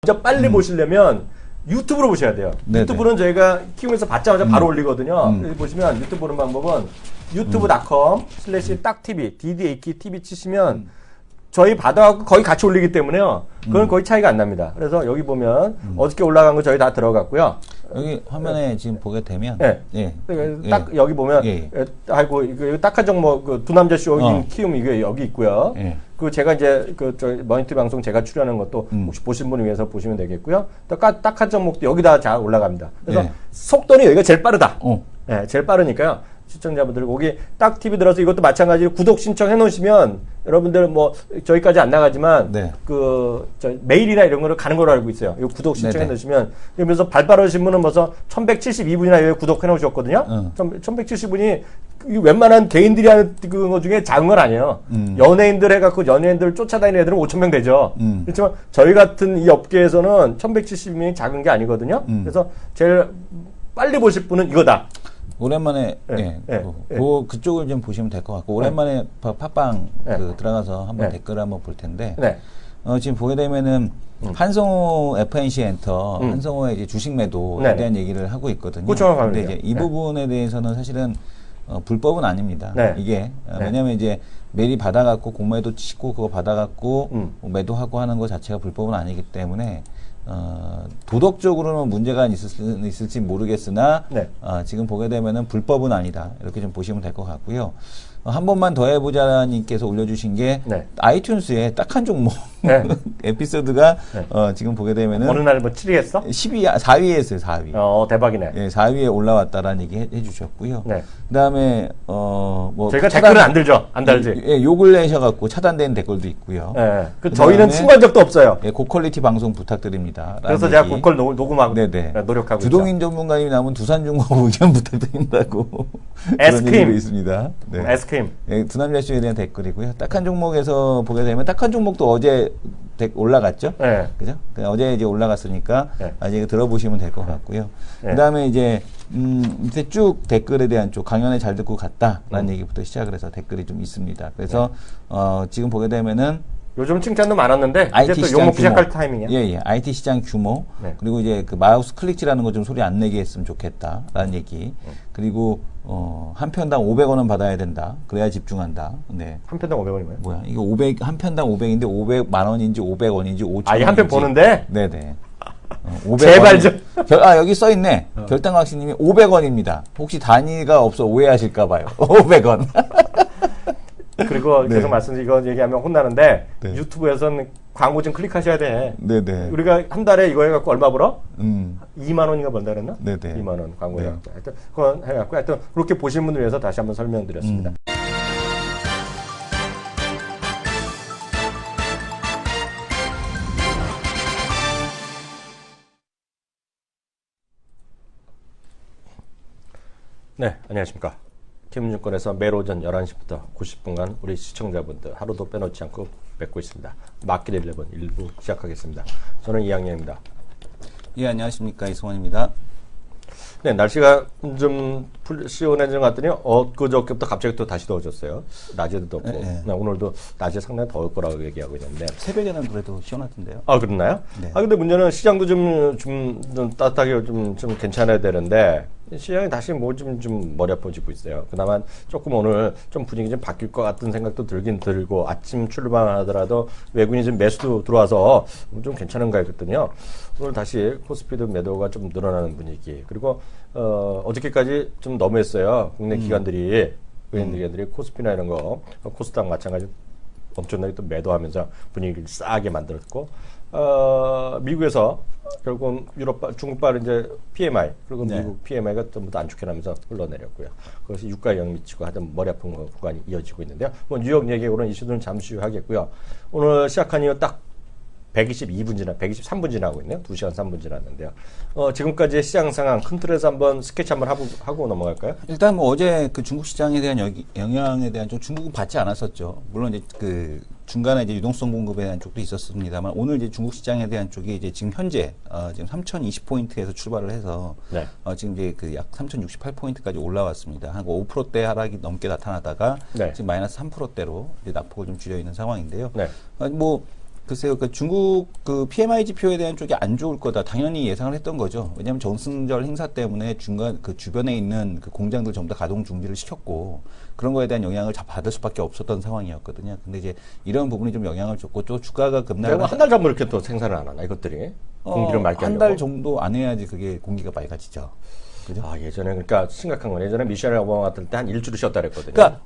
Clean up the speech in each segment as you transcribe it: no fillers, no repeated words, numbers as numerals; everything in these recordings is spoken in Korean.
진짜 빨리 보시려면 유튜브로 보셔야 돼요. 네네. 유튜브는 저희가 키우면서 받자마자 바로 올리거든요. 여기 보시면 유튜브 보는 방법은 youtube.com/딱TV, DDAKTV 치시면 저희 받아갖고 거의 같이 올리기 때문에요. 그건 거의 차이가 안 납니다. 그래서 여기 보면 어저께 올라간 거 저희 다 들어갔고요. 여기 화면에 지금 보게 되면 네. 예. 딱 여기 보면 예. 아이고 이거 딱한 종목 그 두 남자 쇼 키움 이게 여기 있고요. 예. 그 제가 이제 그 저 머니터리 방송 제가 출연한 것도 혹시 보신 분을 위해서 보시면 되겠고요. 또 딱한 종목도 여기다 잘 올라갑니다. 그래서 예. 속도는 여기가 제일 빠르다. 어. 네, 제일 빠르니까요. 시청자분들 거기 딱 TV 들어서 이것도 마찬가지로 구독 신청해 놓으시면 여러분들 뭐 저희까지 안 나가지만 네. 그 저 메일이나 이런 거를 가는 걸로 알고 있어요. 이 구독 신청해 네네. 놓으시면 그러면서 발빠르신 분은 벌써 1172분이나 여기 구독해 놓으셨거든요. 1170분이 웬만한 개인들이 하는 거 중에 작은 건 아니에요. 연예인들 해갖고 연예인들 쫓아다니는 애들은 5,000명 되죠. 그렇지만 저희 같은 이 업계에서는 1170명이 작은 게 아니거든요. 그래서 제일 빨리 보실 분은 이거다. 오랜만에 그쪽을 좀 보시면 될 것 같고 오랜만에 팟빵 그 들어가서 한번 댓글을 한번 볼 텐데 지금 보게 되면은 한성호 FNC 엔터 한성호의 이제 주식 매도에 대한 얘기를 하고 있거든요. 근데 이제 이 부분에 대해서는 사실은 불법은 아닙니다. 이게 왜냐하면 이제 메일이 받아갖고 공매도 치고 그거 받아갖고 매도하고 하는 것 자체가 불법은 아니기 때문에 도덕적으로는 문제가 있을지 모르겠으나 지금 보게 되면은 불법은 아니다 이렇게 좀 보시면 될 것 같고요. 한 번만 더 해보자님께서 올려주신 게 아이튠즈에 딱 한 종목 에피소드가 지금 보게 되면은 어느 날 뭐 7위 했어? 4위에 했어요. 4위. 대박이네. 예, 4위에 올라왔다라는 얘기 해주셨고요. 그다음에 뭐 저희가 댓글은 안 들죠, 안 달지. 예, 욕을 내셔갖고 차단된 댓글도 있고요. 그 저희는 신고한 적도 없어요. 예, 고퀄리티 방송 부탁드립니다. 그래서 제가 고퀄 녹음하고 노력하고 주동인 전문가님이 나오면 두산중공업 의견 부탁드린다고 그런 얘기도 있습니다. 네. 에스크림. 예, 두남자쇼에 대한 댓글이고요. 딱 한 종목에서 보게 되면 딱 한 종목도 어제 올라갔죠? 그죠? 어제 이제 올라갔으니까 아직 들어보시면 될 것 같고요. 그 다음에 이제, 밑에 쭉 댓글에 대한 쪽, 강연에 잘 듣고 갔다라는 얘기부터 시작을 해서 댓글이 좀 있습니다. 그래서, 지금 보게 되면은, 요즘 칭찬도 많았는데, IT 이제 또 시장 욕먹기 규모. 시작할 타이밍이야. 예. IT 시장 규모. 그리고 이제 그 마우스 클릭지라는 거 좀 소리 안 내게 했으면 좋겠다라는 얘기. 그리고, 한 편당 500원은 받아야 된다. 그래야 집중한다. 네. 한 편당 500원이 뭐야? 이거 500, 한 편당 500인데 500만 원인지 500원인지 5천 원인지. 이 한 편 보는데? 네네. 500원. 제발 좀. 여기 써있네. 결당학신님이 500원입니다. 혹시 단위가 없어 오해하실까봐요. 500원. 그리고 계속 이거 얘기하면 혼나는데 유튜브에서는 광고 좀 클릭하셔야 돼. 네네. 우리가 한 달에 이거 해갖고 얼마 벌어? 2만 원인가 번다 그랬나? 네네. 2만 원 광고 해갖고. 하여튼 그건 해갖고 하여튼 그렇게 보신 분들 위해서 다시 한번 설명드렸습니다. 네, 안녕하십니까. 김은증권에서 매일 오전 11시부터 90분간 우리 시청자분들 하루도 빼놓지 않고 뵙고 있습니다. 마켓 11 1부 시작하겠습니다. 저는 이학년입니다. 예, 안녕하십니까. 이승원입니다. 네, 날씨가 좀 시원해진 것 같더니 그저께부터 갑자기 또 다시 더워졌어요. 낮에도 덥고 오늘도 낮에 상당히 더울 거라고 얘기하고 있는데 새벽에는 그래도 시원하던데요. 그렇나요? 네. 근데 문제는 시장도 좀 따뜻하게 좀 괜찮아야 되는데 시장이 다시 좀 머리 아파지고 있어요. 그나마 조금 오늘 좀 분위기 좀 바뀔 것 같은 생각도 들긴 들고 아침 출발하더라도 외국인이 좀 매수도 들어와서 좀 괜찮은가 했거든요. 오늘 다시 코스피도 매도가 좀 늘어나는 분위기. 그리고 어저께까지 좀 너무했어요. 국내 기관들이 은행기관들이 코스피나 이런 거 코스닥 마찬가지로 엄청나게 또 매도하면서 분위기를 싸게 만들었고 미국에서 결국은 중국발 이제 PMI 그리고 미국 PMI가 전부 다 안 좋게 나면서 흘러내렸고요. 그것이 유가에 영향 미치고 하여튼 머리 아픈 구간이 이어지고 있는데요. 뭐 뉴욕 얘기 오는 이슈들은 잠시 후 하겠고요. 오늘 시작한 이후 딱 123분 지나고 있네요. 2시간 3분 지났는데요. 지금까지의 시장 상황 큰 틀에서 한번 스케치 한번 하고 넘어갈까요? 일단 뭐 어제 그 중국 시장에 대한 영향에 대한 좀 중국은 받지 않았었죠. 물론 이제 그 중간에 이제 유동성 공급에 대한 쪽도 있었습니다만 오늘 이제 중국 시장에 대한 쪽이 이제 지금 현재 지금 3,020포인트에서 출발을 해서 지금 이제 그 약 3,068포인트까지 올라왔습니다. 한 5%대 하락이 넘게 나타나다가 지금 마이너스 3%대로 이제 낙폭을 좀 줄여 있는 상황인데요. 뭐 글쎄요, 그 중국 그 PMI 지표에 대한 쪽이 안 좋을 거다. 당연히 예상을 했던 거죠. 왜냐하면 정승절 행사 때문에 중간 그 주변에 있는 그 공장들 전부 다 가동 중지를 시켰고 그런 거에 대한 영향을 다 받을 수밖에 없었던 상황이었거든요. 근데 이제 이런 부분이 좀 영향을 줬고 또 주가가 급락을 한 달 전부터 이렇게 또 생산을 안 하나 이것들이 공기를 맑게 한 하려고. 달 정도 안 해야지 그게 공기가 맑아지죠. 그죠? 아 예전에 그러니까 심각한 건 예전에 미셸 오바마 같을 때 한 일주일 쉬었다 그랬거든요. 그러니까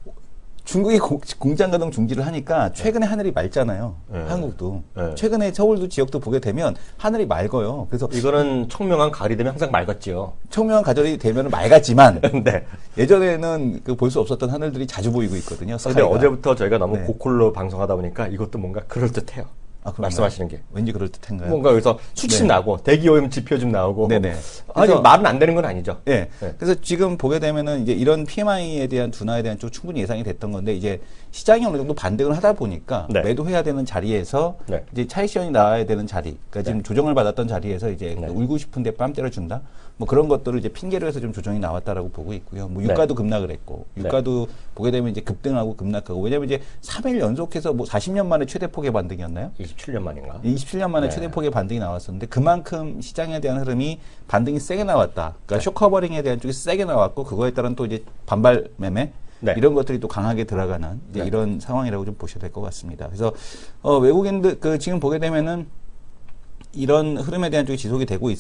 중국이 공장 가동 중지를 하니까 최근에 하늘이 맑잖아요. 한국도. 최근에 서울도 지역도 보게 되면 하늘이 맑아요. 그래서 이거는 청명한 가을이 되면 항상 맑았지요. 청명한 가을이 되면 맑았지만 네. 예전에는 그 볼 수 없었던 하늘들이 자주 보이고 있거든요. 근데 어제부터 저희가 너무 고퀄로 방송하다 보니까 이것도 뭔가 그럴듯해요. 말씀하시는 게. 왠지 그럴듯한가요? 뭔가 여기서 수치 나고 대기오염 지표 좀 나오고. 네네. 아니 말은 안 되는 건 아니죠. 네. 그래서 지금 보게 되면은 이제 이런 PMI에 대한 둔화에 대한 쪽 충분히 예상이 됐던 건데 이제 시장이 어느 정도 반등을 하다 보니까 매도해야 되는 자리에서 이제 차익실현이 나와야 되는 자리, 그러니까 지금 조정을 받았던 자리에서 이제 울고 싶은데 뺨 때려준다. 뭐 그런 것들을 이제 핑계로 해서 좀 조정이 나왔다라고 보고 있고요. 뭐 유가도 급락을 했고 유가도 보게 되면 이제 급등하고 급락하고 왜냐면 이제 3일 연속해서 뭐 40년 만에 최대 폭의 반등이었나요? 27년 만인가? 27년 만에 최대 폭의 반등이 나왔었는데 그만큼 시장에 대한 흐름이 반등이 세게 나왔다. 그러니까 쇼커버링에 대한 쪽이 세게 나왔고 그거에 따른 또 이제 반발 매매 이런 것들이 또 강하게 들어가는 이제 이런 상황이라고 좀 보셔야 될 것 같습니다. 그래서 외국인들 그 지금 보게 되면은 이런 흐름에 대한 쪽이 지속이 되고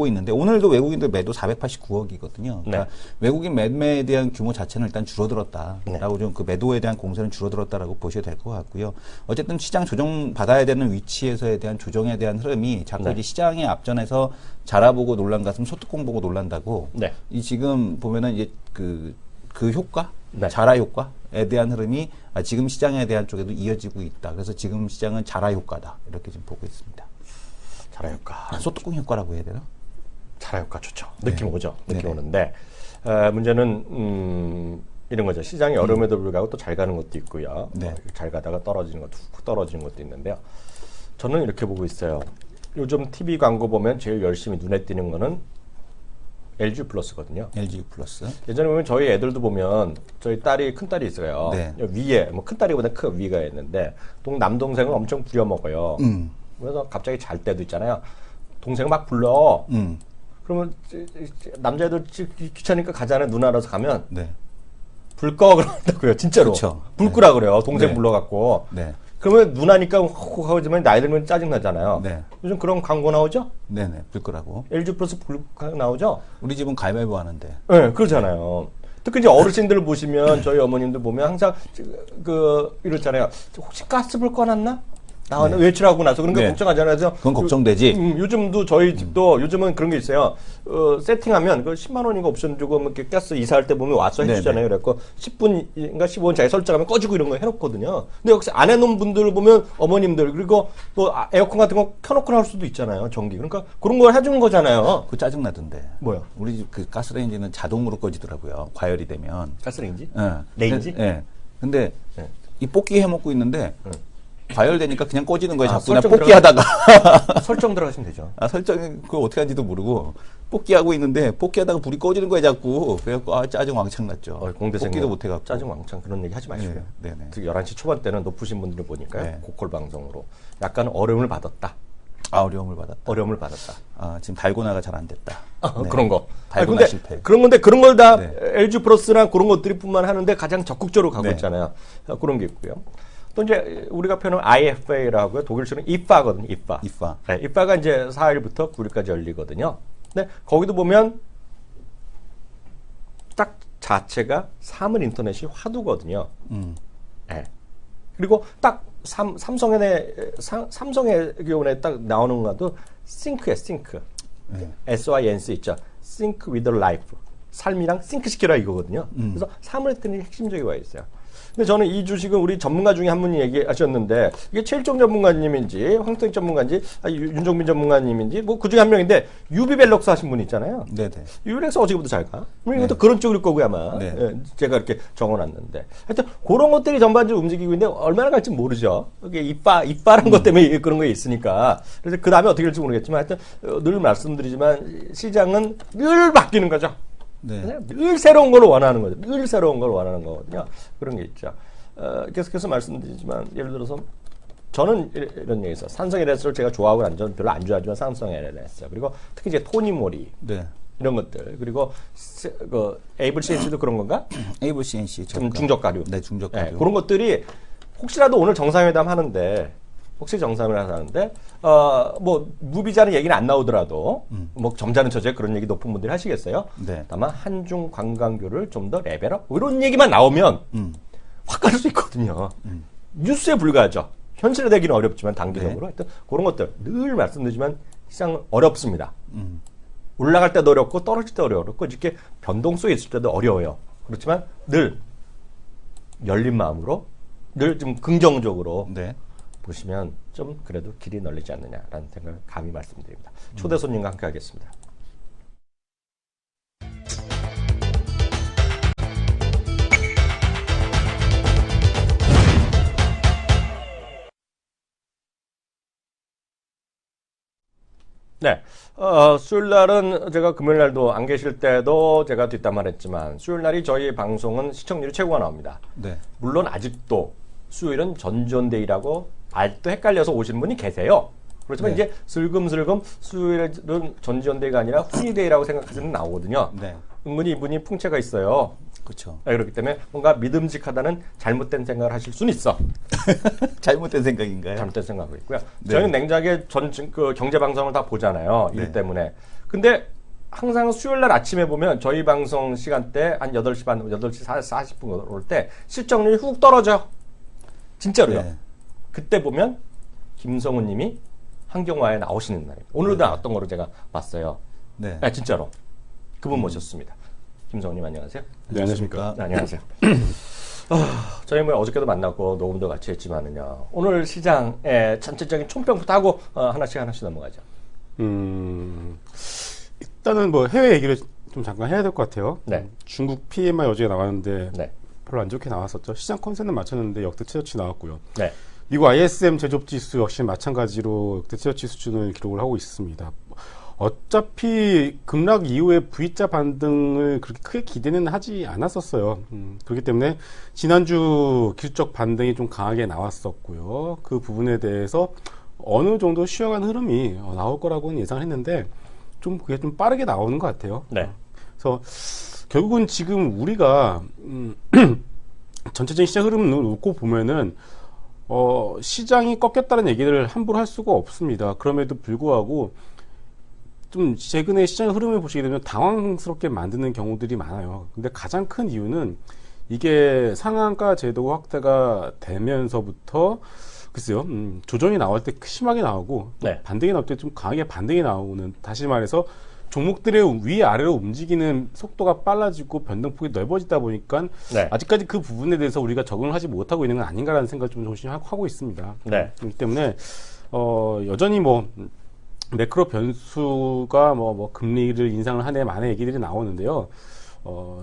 있는데 오늘도 외국인들 매도 489억이거든요. 그러니까 외국인 매매에 대한 규모 자체는 일단 줄어들었다라고 좀 그 매도에 대한 공세는 줄어들었다라고 보셔야 될 것 같고요. 어쨌든 시장 조정 받아야 되는 위치에서에 대한 조정에 대한 흐름이 자꾸 이제 시장의 앞전에서 자라보고 놀란 가슴 소뚜껑 보고 놀란다고. 이 지금 보면은 이제 그 효과, 자라 효과에 대한 흐름이 지금 시장에 대한 쪽에도 이어지고 있다. 그래서 지금 시장은 자라 효과다 이렇게 지금 보고 있습니다. 자라 효과. 소뚜껑 효과라고 해야 되나? 자라 효과 좋죠. 느낌 오죠. 느낌 오는데 문제는 이런 거죠. 시장이 어려움에도 불구하고 또 잘 가는 것도 있고요. 잘 가다가 떨어지는 것도 훅 떨어지는 것도 있는데요. 저는 이렇게 보고 있어요. 요즘 TV 광고 보면 제일 열심히 눈에 띄는 거는 LG 플러스거든요. LG 플러스. 예전에 보면 저희 애들도 보면 저희 큰 딸이 있어요. 위에 뭐 큰 딸이보다 큰 위가 있는데 남동생은 엄청 부려먹어요. 그래서 갑자기 잘 때도 있잖아요. 동생 막 불러. 그러면 남자애들 귀찮으니까 가잖아요. 누나라서 가면 불 꺼 그런다고요. 진짜로. 불 끄라 그래요. 동생 불러갖고. 그러면 누나니까 혹 하지만 나이 들면 짜증 나잖아요. 요즘 그런 광고 나오죠? 네네. 불 끄라고. LG 플러스 불 나오죠? 우리 집은 가위바위보 하는데. 네, 그러잖아요. 특히 이제 어르신들 보시면 저희 어머님들 보면 항상 이렇잖아요. 혹시 가스불 꺼놨나? 나는 외출하고 나서 그런 거 걱정하잖아요. 그래서 그건 걱정되지. 요즘도 저희 집도 요즘은 그런 게 있어요. 세팅하면 그 10만 원인가 옵션 주고 이렇게 가스 이사할 때 보면 와서 해주잖아요. 그래갖고 10분인가 15분 자기 설정하면 꺼지고 이런 거 해놓거든요. 근데 혹시 안 해놓은 분들 보면 어머님들 그리고 또 에어컨 같은 거 켜놓고 나올 수도 있잖아요. 전기. 그러니까 그런 걸 해주는 거잖아요. 그 짜증 나던데. 뭐요? 우리 집 그 가스레인지는 자동으로 꺼지더라고요. 과열이 되면. 가스레인지? 네. 레인지? 네. 근데 이 뽑기 해먹고 있는데. 과열되니까 그냥 꺼지는 거예요. 자꾸 그냥 뽑기 하다가. 설정 들어가시면 되죠. 설정이 그걸 어떻게 하는지도 모르고 뽑기하고 있는데 뽑기하다가 불이 꺼지는 거예요. 자꾸. 그래갖고 짜증 왕창 났죠. 공대생 뽑기도 못해갖고. 짜증 왕창 그런 얘기 하지 마시고요. 특히 11시 초반 때는 높으신 분들을 보니까요. 고퀄 방송으로 약간 어려움을 받았다. 어려움을 받았다. 어려움을 받았다. 지금 달고나가 잘 안 됐다. 그런 거. 달고나 실패. 그런 건데 그런 걸 다 LG 플러스나 그런 것들이 뿐만 하는데 가장 적극적으로 가고 있잖아요. 그런 게 있고요. 또 이제 우리가 표현은 IFA라고 하고요. 독일식으로 IFA거든요. IFA. IFA가 이제 4일부터 9일까지 열리거든요. 근데 거기도 보면 딱 자체가 사물 인터넷이 화두거든요. 그리고 딱 삼성의 경우에 딱 나오는 것도 싱크예요. 싱크. SYNC 있죠. Sync with life. 삶이랑 싱크 시켜라 이거거든요. 그래서 사물 인터넷이 핵심적이 와 있어요. 근데 저는 이 주식은 우리 전문가 중에 한 분이 얘기하셨는데 이게 최일종 전문가님인지 황토익 전문가인지 윤종빈 전문가님인지 뭐 그 중에 한 명인데 유비벨럭스 하신 분 있잖아요. 유비벨럭스 어제부터 잘 가. 이것도 그런 쪽일 거고요 아마. 제가 이렇게 적어놨는데 하여튼 그런 것들이 전반적으로 움직이고 있는데 얼마나 갈지 모르죠. 이게 이빠란 것 때문에 그런 게 있으니까. 그래서 그 다음에 어떻게 될지 모르겠지만 하여튼 늘 말씀드리지만 시장은 늘 바뀌는 거죠. 늘 새로운 걸 원하는 거죠. 늘 새로운 걸 원하는 거거든요. 그런 게 있죠. 계속해서 말씀드리지만 예를 들어서 저는 이런 얘기 있어요. 삼성 LS를 제가 좋아하고 저는 별로 안 좋아하지만 삼성 LS. 그리고 특히 이제 토니모리. 네. 이런 것들. 그리고 그 에이블 CNC도 그런 건가? 에이블 CNC. 중저가류. 네, 중저가류. 네, 그런 것들이 혹시라도 오늘 정상회담 하는데 뭐 무비자는 얘기는 안 나오더라도 뭐 점잖은 처지에 그런 얘기 높은 분들이 하시겠어요. 네. 다만 한중 관광교를 좀 더 레벨업 뭐 이런 얘기만 나오면 확 갈 수 있거든요. 뉴스에 불과하죠. 현실에 되기는 어렵지만 단기적으로 네. 하여튼 그런 것들 늘 말씀드리지만 시장은 어렵습니다. 올라갈 때도 어렵고 떨어질 때도 어렵고 이렇게 변동 속에 있을 때도 어려워요. 그렇지만 늘 열린 마음으로 늘 좀 긍정적으로 네. 보시면 좀 그래도 길이 널리지 않느냐라는 생각을 감히 말씀드립니다. 초대 손님과 함께 하겠습니다. 네. 수요일 날은 제가 금요일 날도 안 계실 때도 제가 뒷담화했지만 수요일 날이 저희 방송은 시청률이 최고가 나옵니다. 네. 물론 아직도 수요일은 전전데이라고 아직도 헷갈려서 오시는 분이 계세요. 그렇지만 네. 이제 슬금슬금 수요일은 전전데이가 아니라 훈이데이라고 생각하시는 나오거든요. 네. 은근히 이분이 풍채가 있어요. 그렇죠. 그렇기 때문에 뭔가 믿음직하다는 잘못된 생각을 하실 수는 있어. 잘못된 생각인가요? 잘못된 생각하고 있고요. 네. 저희는 냉장하게 그 경제 방송을 다 보잖아요. 일 네. 때문에. 근데 항상 수요일 날 아침에 보면 저희 방송 시간대 한 8시 반, 8시 40분 올 때 실적률이 훅 떨어져. 진짜로요. 네. 그때 보면 김성훈 님이 한경화에 나오시는 날이에요. 오늘도 나왔던 거로 제가 봤어요. 네. 네, 진짜로. 그분 모셨습니다. 김성훈 님 안녕하세요. 네, 안녕하십니까. 네, 안녕하세요. 저희 뭐 어저께도 만났고 녹음도 같이 했지만은요. 오늘 시장의 전체적인 총평부터 하고 하나씩 넘어가죠. 일단은 뭐 해외 얘기를 좀 잠깐 해야 될 것 같아요. 네. 중국 PMI 어제 나왔는데 네. 별로 안 좋게 나왔었죠. 시장 컨센은 맞췄는데 역대 최저치 나왔고요. 네. 미국 ISM 제조업 지수 역시 마찬가지로 역대 최저치 수준을 기록을 하고 있습니다. 어차피 급락 이후에 V자 반등을 그렇게 크게 기대는 하지 않았었어요. 그렇기 때문에 지난주 기술적 반등이 좀 강하게 나왔었고요. 그 부분에 대해서 어느 정도 쉬어간 흐름이 나올 거라고는 예상을 했는데 좀 그게 좀 빠르게 나오는 것 같아요. 네. 그래서 결국은 지금 우리가 전체적인 시장 흐름을 놓고 보면은 시장이 꺾였다는 얘기를 함부로 할 수가 없습니다. 그럼에도 불구하고 좀 최근에 시장 흐름을 보시게 되면 당황스럽게 만드는 경우들이 많아요. 근데 가장 큰 이유는 이게 상한가 제도 확대가 되면서부터 글쎄요, 조정이 나올 때 심하게 나오고 네. 반등이 나올 때 좀 강하게 반등이 나오는, 다시 말해서 종목들의 위아래로 움직이는 속도가 빨라지고 변동폭이 넓어지다 보니까 네. 아직까지 그 부분에 대해서 우리가 적응을 하지 못하고 있는 건 아닌가라는 생각을 좀 조심하고 있습니다. 네. 그렇기 때문에 여전히 뭐 매크로 변수가 뭐 금리를 인상을 하네 마네 얘기들이 나오는데요.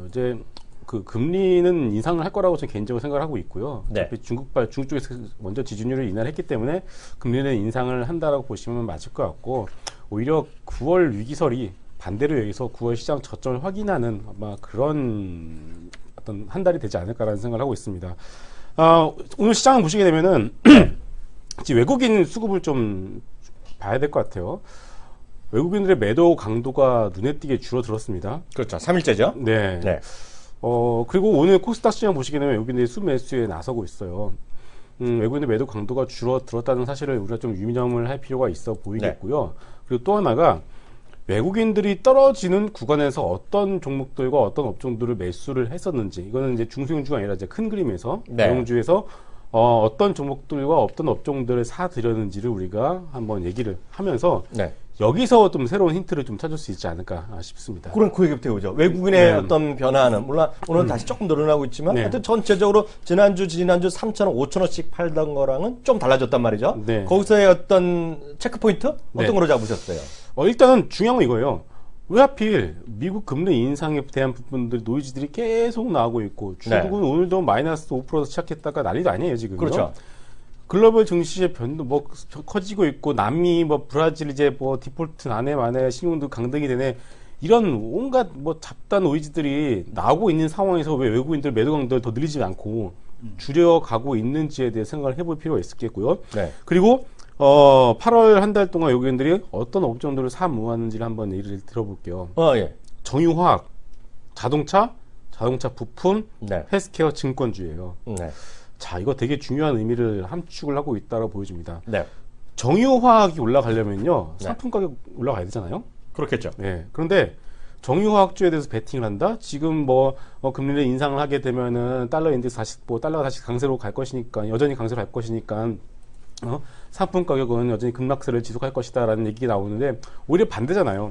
이제 그 금리는 인상을 할 거라고 저는 개인적으로 생각을 하고 있고요. 네. 중국 쪽에서 먼저 지준율을 인하했기 때문에 금리는 인상을 한다라고 보시면 맞을 것 같고, 오히려 9월 위기설이 반대로 여기서 9월 시장 저점을 확인하는 아마 그런 어떤 한 달이 되지 않을까라는 생각을 하고 있습니다. 오늘 시장을 보시게 되면은 외국인 수급을 좀 봐야 될 것 같아요. 외국인들의 매도 강도가 눈에 띄게 줄어들었습니다. 그렇죠. 3일째죠. 네. 네. 그리고 오늘 코스닥 시장 보시게 되면 외국인들이 수매수에 나서고 있어요. 외국인의 매도 강도가 줄어들었다는 사실을 우리가 좀 유념을 할 필요가 있어 보이겠고요. 그리고 또 하나가 외국인들이 떨어지는 구간에서 어떤 종목들과 어떤 업종들을 매수를 했었는지, 이거는 이제 중소형주가 아니라 이제 큰 그림에서 네. 대형주에서 어떤 종목들과 어떤 업종들을 사들였는지를 우리가 한번 얘기를 하면서 네. 여기서 좀 새로운 힌트를 좀 찾을 수 있지 않을까 싶습니다. 그럼 그 얘기부터 해보죠. 외국인의 네. 어떤 변화는, 물론 오늘 다시 조금 늘어나고 있지만, 네. 하여튼 전체적으로 지난주 3,000원, 5,000원씩 팔던 거랑은 좀 달라졌단 말이죠. 네. 거기서의 어떤 체크포인트? 어떤 네. 거로 잡으셨어요? 일단은 중요한 건 이거예요. 왜 하필 미국 금리 인상에 대한 부분들 노이즈들이 계속 나오고 있고, 중국은 오늘도 마이너스 5%로 시작했다가 난리도 아니에요, 지금. 그렇죠. 글로벌 증시의 변도 뭐 커지고 있고, 남미 뭐 브라질 이제 뭐 디폴트 나네 마네 신용도 강등이 되네, 이런 온갖 뭐 잡다한 노이즈들이 나오고 있는 상황에서 왜 외국인들 매도 강도를 더 늘리지 않고 줄여가고 있는지에 대해 생각을 해볼 필요가 있겠고요. 네. 그리고 8월 한 달 동안 외국인들이 어떤 업종들을 사모았는지를 한번 얘기를 들어볼게요. 예. 정유화학, 자동차 부품, 네. 헬스케어, 증권주예요. 네. 자, 이거 되게 중요한 의미를 함축을 하고 있다고 보여집니다. 네. 정유화학이 올라가려면요, 네. 상품 가격 올라가야 되잖아요. 그렇겠죠. 네. 그런데 정유화학주에 대해서 베팅을 한다. 지금 뭐 금리를 인상을 하게 되면은 달러 인덱스 다시 달러가 다시 강세로 갈 것이니까 여전히 강세로 갈 것이니까 상품 가격은 여전히 급락세를 지속할 것이다라는 얘기가 나오는데 오히려 반대잖아요.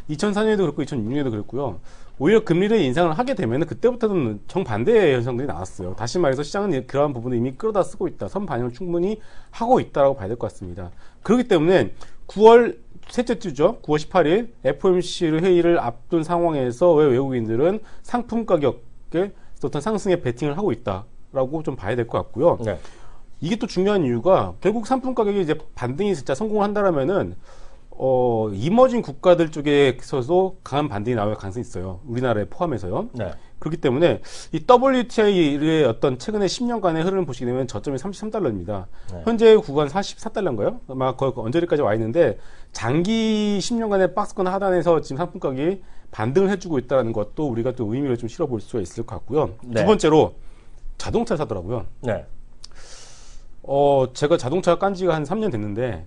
2004년에도 그렇고 2006년에도 그랬고요. 오히려 금리를 인상을 하게 되면 그때부터는 정반대의 현상들이 나왔어요. 다시 말해서 시장은 그러한 부분을 이미 끌어다 쓰고 있다. 선반영을 충분히 하고 있다고 봐야 될 것 같습니다. 그렇기 때문에 9월 셋째 주죠. 9월 18일 FOMC 회의를 앞둔 상황에서 왜 외국인들은 상품 가격에 어떤 상승에 베팅을 하고 있다라고 좀 봐야 될 것 같고요. 네. 이게 또 중요한 이유가 결국 상품 가격이 이제 반등이 진짜 성공을 한다라면은 이머징 국가들 쪽에서도 강한 반등이 나올 가능성이 있어요. 우리나라에 포함해서요. 네. 그렇기 때문에 이 WTI의 어떤 최근의 10년간의 흐름을 보시게 되면 저점이 33달러입니다. 네. 현재 구간 44달러인가요? 아마 거의 언저리까지 와 있는데 장기 10년간의 박스권 하단에서 지금 상품 가격이 반등을 해주고 있다는 것도 우리가 또 의미를 좀 실어볼 수가 있을 것 같고요. 네. 두 번째로 자동차를 사더라고요. 네. 제가 자동차 깐 지가 한 3년 됐는데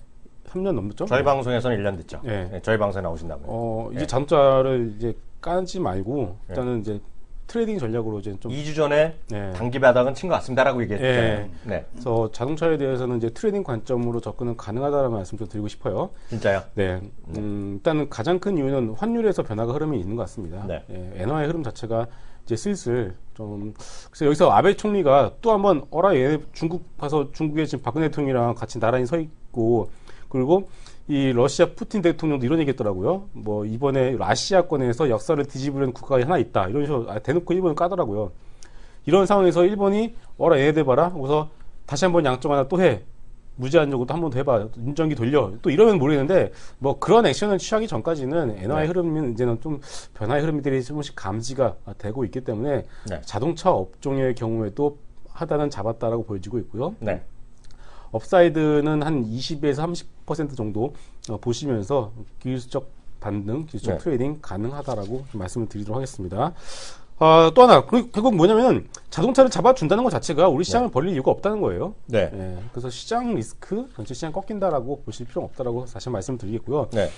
3년 넘었죠? 저희 방송에서는 1년 됐죠. 네. 네, 저희 방송에 나오신다고요. 이제 네. 자동차를 이제 까지 말고 일단은 이제 트레이딩 전략으로 이제 좀 2주 전에 네. 단기 바닥은 친 것 같습니다라고 얘기했잖아요. 네. 네. 그래서 자동차에 대해서는 이제 트레이딩 관점으로 접근은 가능하다는 말씀 좀 드리고 싶어요. 진짜요? 네. 일단은 가장 큰 이유는 환율에서 변화가 흐름이 있는 것 같습니다. 네. 엔화의 흐름 자체가 이제 슬슬 좀 그래서 여기서 아베 총리가 또 한번 얘 중국 가서 중국에 지금 박근혜 대통령이랑 같이 나란히 서 있고 그리고 이 러시아 푸틴 대통령도 이런 얘기했더라고요. 뭐 이번에 아시아권에서 역사를 뒤집으려는 국가가 하나 있다. 이런 식으로 대놓고 일본을 까더라고요. 이런 상황에서 일본이 얘네들 봐라. 그래서 다시 한번 양쪽 하나 또 해. 무제한적으로 또 한 번 더 해봐. 인정기 돌려. 또 이러면 모르겠는데 뭐 그런 액션을 취하기 전까지는 엔화의 흐름은 이제는 좀 변화의 흐름들이 조금씩 감지가 되고 있기 때문에 네. 자동차 업종의 경우에도 하단은 잡았다라고 보여지고 있고요. 네. 업사이드는 한 20에서 30% 정도 보시면서 기술적 반등, 기술적 네. 트레이딩 가능하다라고 좀 말씀을 드리도록 하겠습니다. 또 하나, 결국 뭐냐면 자동차를 잡아준다는 것 자체가 우리 시장을 벌릴 이유가 없다는 거예요. 네. 예, 그래서 시장 리스크, 전체 시장 꺾인다라고 보실 필요는 없다라고 다시 말씀을 드리겠고요. 네.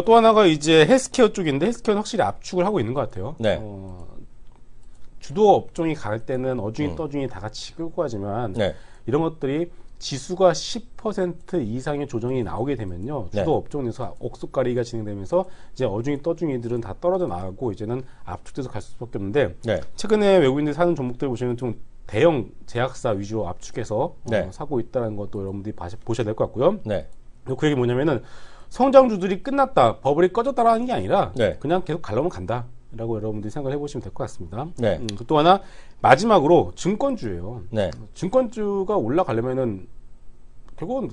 또 하나가 이제 헬스케어 쪽인데 헬스케어는 확실히 압축을 하고 있는 것 같아요. 네. 주도 업종이 갈 때는 어중이 떠중이 다 같이 끌고 가지만 네. 이런 것들이 지수가 10% 이상의 조정이 나오게 되면요. 주도 네. 업종에서 옥수가리가 진행되면서 이제 어중이 떠중이들은 다 떨어져 나가고 이제는 압축돼서 갈 수밖에 없는데 네. 최근에 외국인들이 사는 종목들 보시면 좀 대형 제약사 위주로 압축해서 네. 사고 있다는 것도 여러분들이 보셔야 될 것 같고요. 네. 그 얘기 뭐냐면은 성장주들이 끝났다, 버블이 꺼졌다라는 게 아니라 네. 그냥 계속 갈라면 간다. 라고 여러분들이 생각을 해보시면 될 것 같습니다. 네. 또 하나 마지막으로 증권주예요. 네. 증권주가 올라가려면은 결국은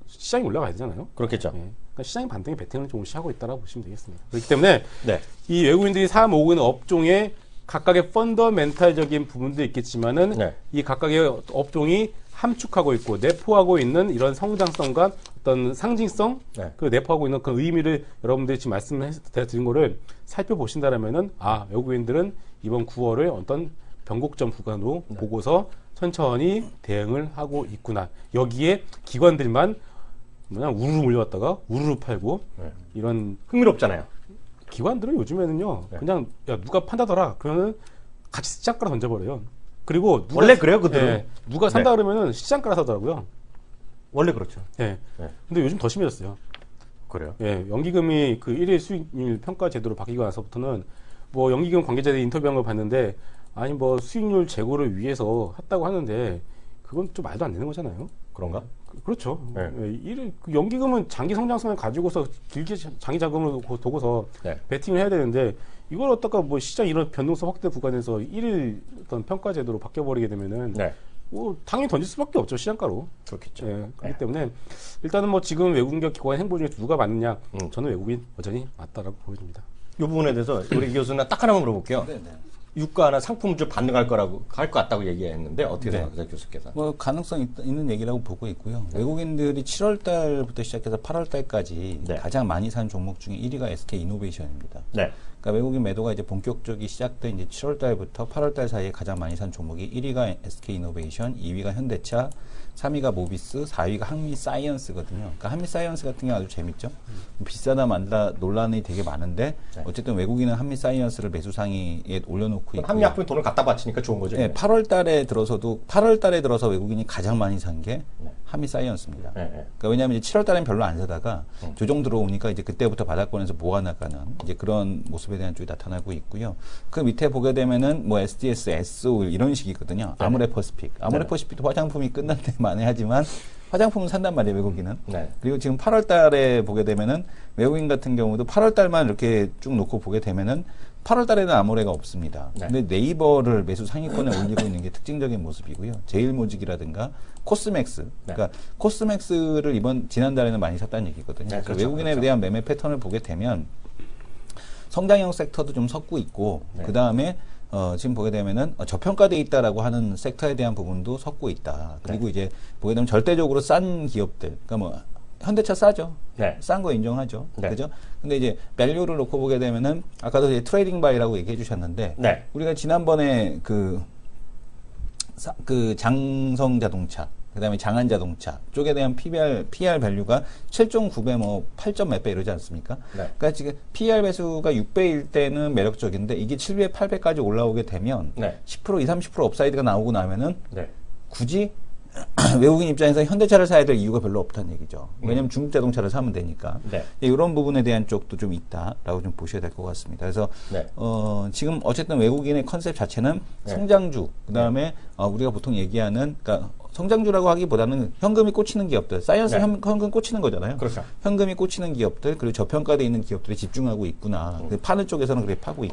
시장이 올라가야 되잖아요. 그렇겠죠. 네. 그러니까 시장이 반등에 베팅을 조금씩 하고 있다라고 보시면 되겠습니다. 그렇기 때문에 네. 이 외국인들이 사 모으는 업종에 각각의 펀더멘탈적인 부분도 있겠지만은 네. 이 각각의 업종이 함축하고 있고 내포하고 있는 이런 성장성과 어떤 상징성, 네. 그 내포하고 있는 그 의미를 여러분들이 지금 말씀드린 거를 살펴보신다라면은 외국인들은 이번 9월을 어떤 변곡점 구간으로 보고서 천천히 대응을 하고 있구나. 여기에 기관들만 그냥 우르르 몰려왔다가 우르르 팔고 이런 흥미롭잖아요. 기관들은 요즘에는요 그냥 야 누가 판다더라 그러면은 같이 시장가라 던져버려요. 그리고 원래 그래요, 그들은? 누가 산다 그러면은 시장가라 사더라고요. 원래 그렇죠. 예. 네. 근데 요즘 더 심해졌어요. 그래요. 예. 연기금이 그 1일 수익률 평가 제도로 바뀌고 나서부터는 뭐 연기금 관계자들이 인터뷰한 걸 봤는데 아니 뭐 수익률 제고를 위해서 했다고 하는데 그건 좀 말도 안 되는 거잖아요. 그런가? 그렇죠. 네. 예, 그 연기금은 장기 성장성을 가지고서 길게 장기 자금을 두고서 네. 베팅을 해야 되는데 이걸 어떻게 뭐 시장 이런 변동성 확대 구간에서 1일 어떤 평가 제도로 바뀌어버리게 되면은 네. 뭐 당연히 던질 수밖에 없죠 시장가로. 그렇겠죠. 예, 그렇기 때문에 일단은 뭐 지금 외국인과 기관 행보 중에 누가 맞느냐? 저는 외국인 여전히 맞다라고 보여집니다. 이 부분에 대해서 우리 이 교수는 딱 하나만 물어볼게요. 네, 네. 유가나 상품 좀 반등할 거라고 할 것 같다고 얘기했는데 어떻게 네. 생각하세요, 교수께서? 뭐 가능성 있는 얘기라고 보고 있고요. 외국인들이 7월 달부터 시작해서 8월 달까지 네. 가장 많이 산 종목 중에 1위가 SK 이노베이션입니다. 네. 그러니까 외국인 매도가 이제 본격적이 시작된 이제 7월 달부터 8월 달 사이에 가장 많이 산 종목이 1위가 SK 이노베이션, 2위가 현대차, 3위가 모비스, 4위가 한미사이언스거든요. 그러니까 한미사이언스 같은 게 아주 재밌죠. 비싸다 말다 논란이 되게 많은데 네. 어쨌든 외국인은 한미사이언스를 매수 상위에 올려놓고 있고 한미약품에 돈을 갖다 바치니까 좋은 거죠. 네, 8월 달에 들어서 외국인이 가장 많이 산 게 네. 한미사이언스입니다. 네, 네. 그러니까 왜냐하면 이제 7월 달엔 별로 안 사다가 조정 들어오니까 이제 그때부터 바닥권에서 모아나가는 이제 그런 모습에 대한 쪽이 나타나고 있고요. 그 밑에 보게 되면은 뭐 SDS, SO일 이런 식이거든요. 네. 아모레퍼시픽. 아모레퍼시픽도 화장품이 끝난 데 만회하지만 화장품은 산단 말이에요, 외국인은. 네. 그리고 지금 8월 달에 보게 되면은 외국인 같은 경우도 8월 달만 이렇게 쭉 놓고 보게 되면은 8월 달에는 아모레가 없습니다. 네. 근데 네이버를 매수 상위권에 올리고 있는 게 특징적인 모습이고요. 제일모직이라든가 코스맥스. 네. 그러니까 코스맥스를 지난달에는 많이 샀다는 얘기거든요. 네, 그렇죠, 외국인에 그렇죠. 대한 매매 패턴을 보게 되면 성장형 섹터도 좀 섞고 있고 네. 그 다음에 지금 보게 되면은 저평가돼 있다라고 하는 섹터에 대한 부분도 섞고 있다. 그리고 네. 이제 보게 되면 절대적으로 싼 기업들, 그러니까 뭐 현대차 싸죠. 네. 싼 거 인정하죠. 네. 그죠? 근데 이제 밸류를 놓고 보게 되면은 아까도 이제 트레이딩 바이라고 얘기해 주셨는데 네. 우리가 지난번에 그 장성 자동차 그다음에 장한 자동차 쪽에 대한 PR 밸류가 7.9배 뭐 8점 몇 배 이러지 않습니까? 네. 그러니까 지금 PR 배수가 6배일 때는 매력적인데 이게 7배, 8배까지 올라오게 되면 네. 10%, 20, 30% 업사이드가 나오고 나면은 네. 굳이 외국인 입장에서 현대차를 사야 될 이유가 별로 없다는 얘기죠. 왜냐하면 중국 자동차를 사면 되니까. 네. 이런 부분에 대한 쪽도 좀 있다라고 좀 보셔야 될 것 같습니다. 그래서 네. 지금 어쨌든 외국인의 컨셉 자체는 네. 성장주, 그다음에 우리가 보통 얘기하는 그러니까 성장주라고 하기보다는 현금이 꽂히는 기업들, 사이언스 네. 현금 꽂히는 거잖아요. 그렇죠. 현금이 꽂히는 기업들, 그리고 저평가되어 있는 기업들에 집중하고 있구나. 파는 쪽에서는 그렇게 사고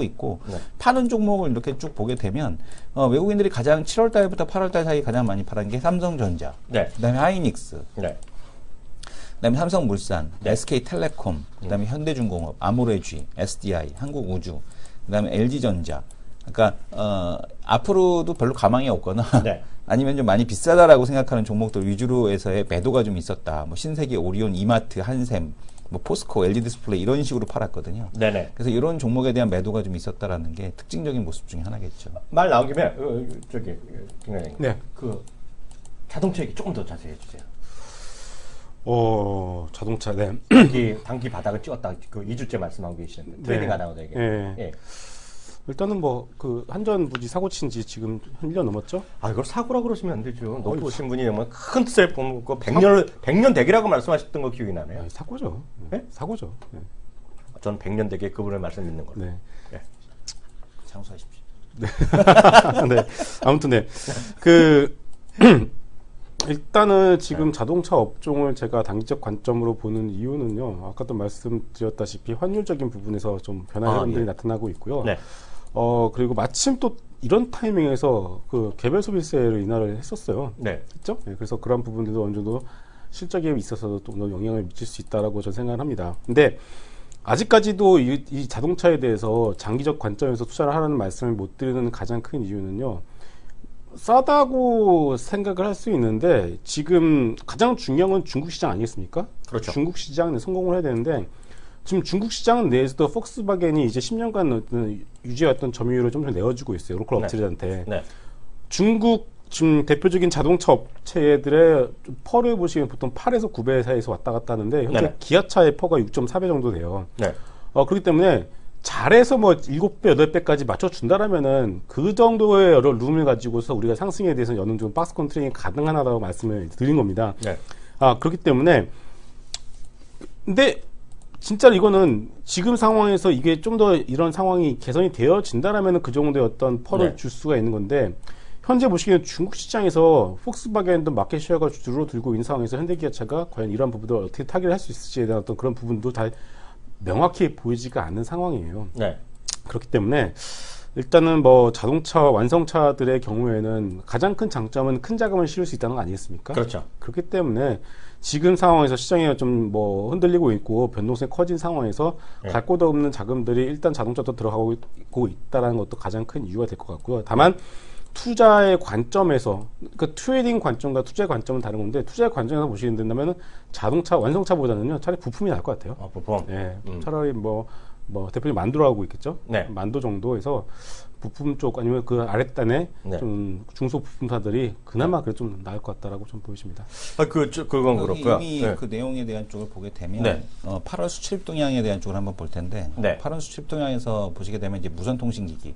있고, 네. 파는 종목을 이렇게 쭉 보게 되면, 외국인들이 가장 7월 달부터 8월 달 사이 가장 많이 팔은 게 삼성전자, 네. 그 다음에 하이닉스, 네. 그 다음에 삼성물산, 네. SK텔레콤, 그 다음에 현대중공업, 아모레쥐, SDI, 한국우주, 그 다음에 LG전자. 그러니까, 앞으로도 별로 가망이 없거나, 네. 아니면 좀 많이 비싸다라고 생각하는 종목들 위주로해서의 매도가 좀 있었다. 뭐 신세계, 오리온, 이마트, 한샘, 뭐 포스코, LG 디스플레이 이런 식으로 팔았거든요. 네네. 그래서 이런 종목에 대한 매도가 좀 있었다라는 게 특징적인 모습 중에 하나겠죠. 말 나온 김에 저기 김관장님. 네. 그 자동차 얘기 조금 더 자세히 해주세요. 자동차, 네. 단기 바닥을 찍었다. 그 2주째 말씀하고 계시는데 트레이딩 네. 안 하고 되게. 네. 예. 일단은 뭐, 한전 부지 사고 친 지 지금 한 1년 넘었죠? 이걸 사고라 그러시면 안 되죠. 높으신 분이 정말 큰 뜻을 보고 100년 대기라고 말씀하셨던 거 기억이 나네요. 사고죠. 네? 사고죠. 네. 저는 100년 대기 그분의 말씀 믿는 걸로. 네. 예. 장수하십시오. 네. 아무튼, 네. 일단은 지금 자동차 업종을 제가 단기적 관점으로 보는 이유는요. 아까도 말씀드렸다시피 환율적인 부분에서 좀 변화 흐름들이 나타나고 있고요. 네. 그리고 마침 또 이런 타이밍에서 그 개별 소비세를 인하를 했었어요. 네. 했죠? 네, 그래서 그런 부분들도 어느 정도 실적에 있어서도 좀 더 영향을 미칠 수 있다라고 저는 생각을 합니다. 근데 아직까지도 이 자동차에 대해서 장기적 관점에서 투자를 하라는 말씀을 못 드리는 가장 큰 이유는요. 싸다고 생각을 할 수 있는데 지금 가장 중요한 건 중국 시장 아니겠습니까? 그렇죠. 중국 시장에 성공을 해야 되는데 지금 중국 시장 내에서도 폭스바겐이 이제 10년간 유지해왔던 점유율을 좀 내어주고 있어요. 로컬 네. 업체들한테. 네. 중국 지금 대표적인 자동차 업체들의 퍼를 보시면 보통 8에서 9배 사이에서 왔다 갔다 하는데 현재 네. 기아차의 퍼가 6.4배 정도 돼요. 네. 그렇기 때문에 잘해서 뭐 7배, 8배까지 맞춰준다라면은 그 정도의 여러 룸을 가지고서 우리가 상승에 대해서는 어느 정도 박스 컨트롤이 가능하다고 말씀을 드린 겁니다. 네. 그렇기 때문에 근데 진짜 이거는 지금 상황에서 이게 좀 더 이런 상황이 개선이 되어진다라면은 그 정도의 어떤 펄을 네. 줄 수가 있는 건데 현재 보시기에는 중국 시장에서 폭스바겐도 마켓 쉐어가 줄어들고 있는 상황에서 현대기아차가 과연 이러한 부분들을 어떻게 타개를 할 수 있을지에 대한 어떤 그런 부분도 잘 명확히 보이지가 않는 상황이에요. 네. 그렇기 때문에 일단은 뭐 자동차 완성차들의 경우에는 가장 큰 장점은 큰 자금을 실을 수 있다는 거 아니겠습니까? 그렇죠. 그렇기 때문에 지금 상황에서 시장이 좀 뭐 흔들리고 있고 변동성이 커진 상황에서 갈 곳 없는 자금들이 일단 자동차도 들어가고 있다는 것도 가장 큰 이유가 될 것 같고요. 다만 투자의 관점에서, 그 트레이딩 관점과 투자의 관점은 다른 건데, 투자의 관점에서 보시게 된다면 자동차 완성차보다는요 차라리 부품이 나을 것 같아요. 부품. 예, 차라리 뭐 대표님 만두로 하고 있겠죠. 네. 만두 정도에서 부품 쪽 아니면 그 아랫단에 네. 좀 중소 부품사들이 그나마 그래 좀 나을 것 같다라고 좀 보여집니다. 그건 그렇고요. 이미 네. 그 내용에 대한 쪽을 보게 되면 네. 8월 수출 동향에 대한 쪽을 한번 볼 텐데 네. 8월 수출 동향에서 보시게 되면 이제 무선 통신기기,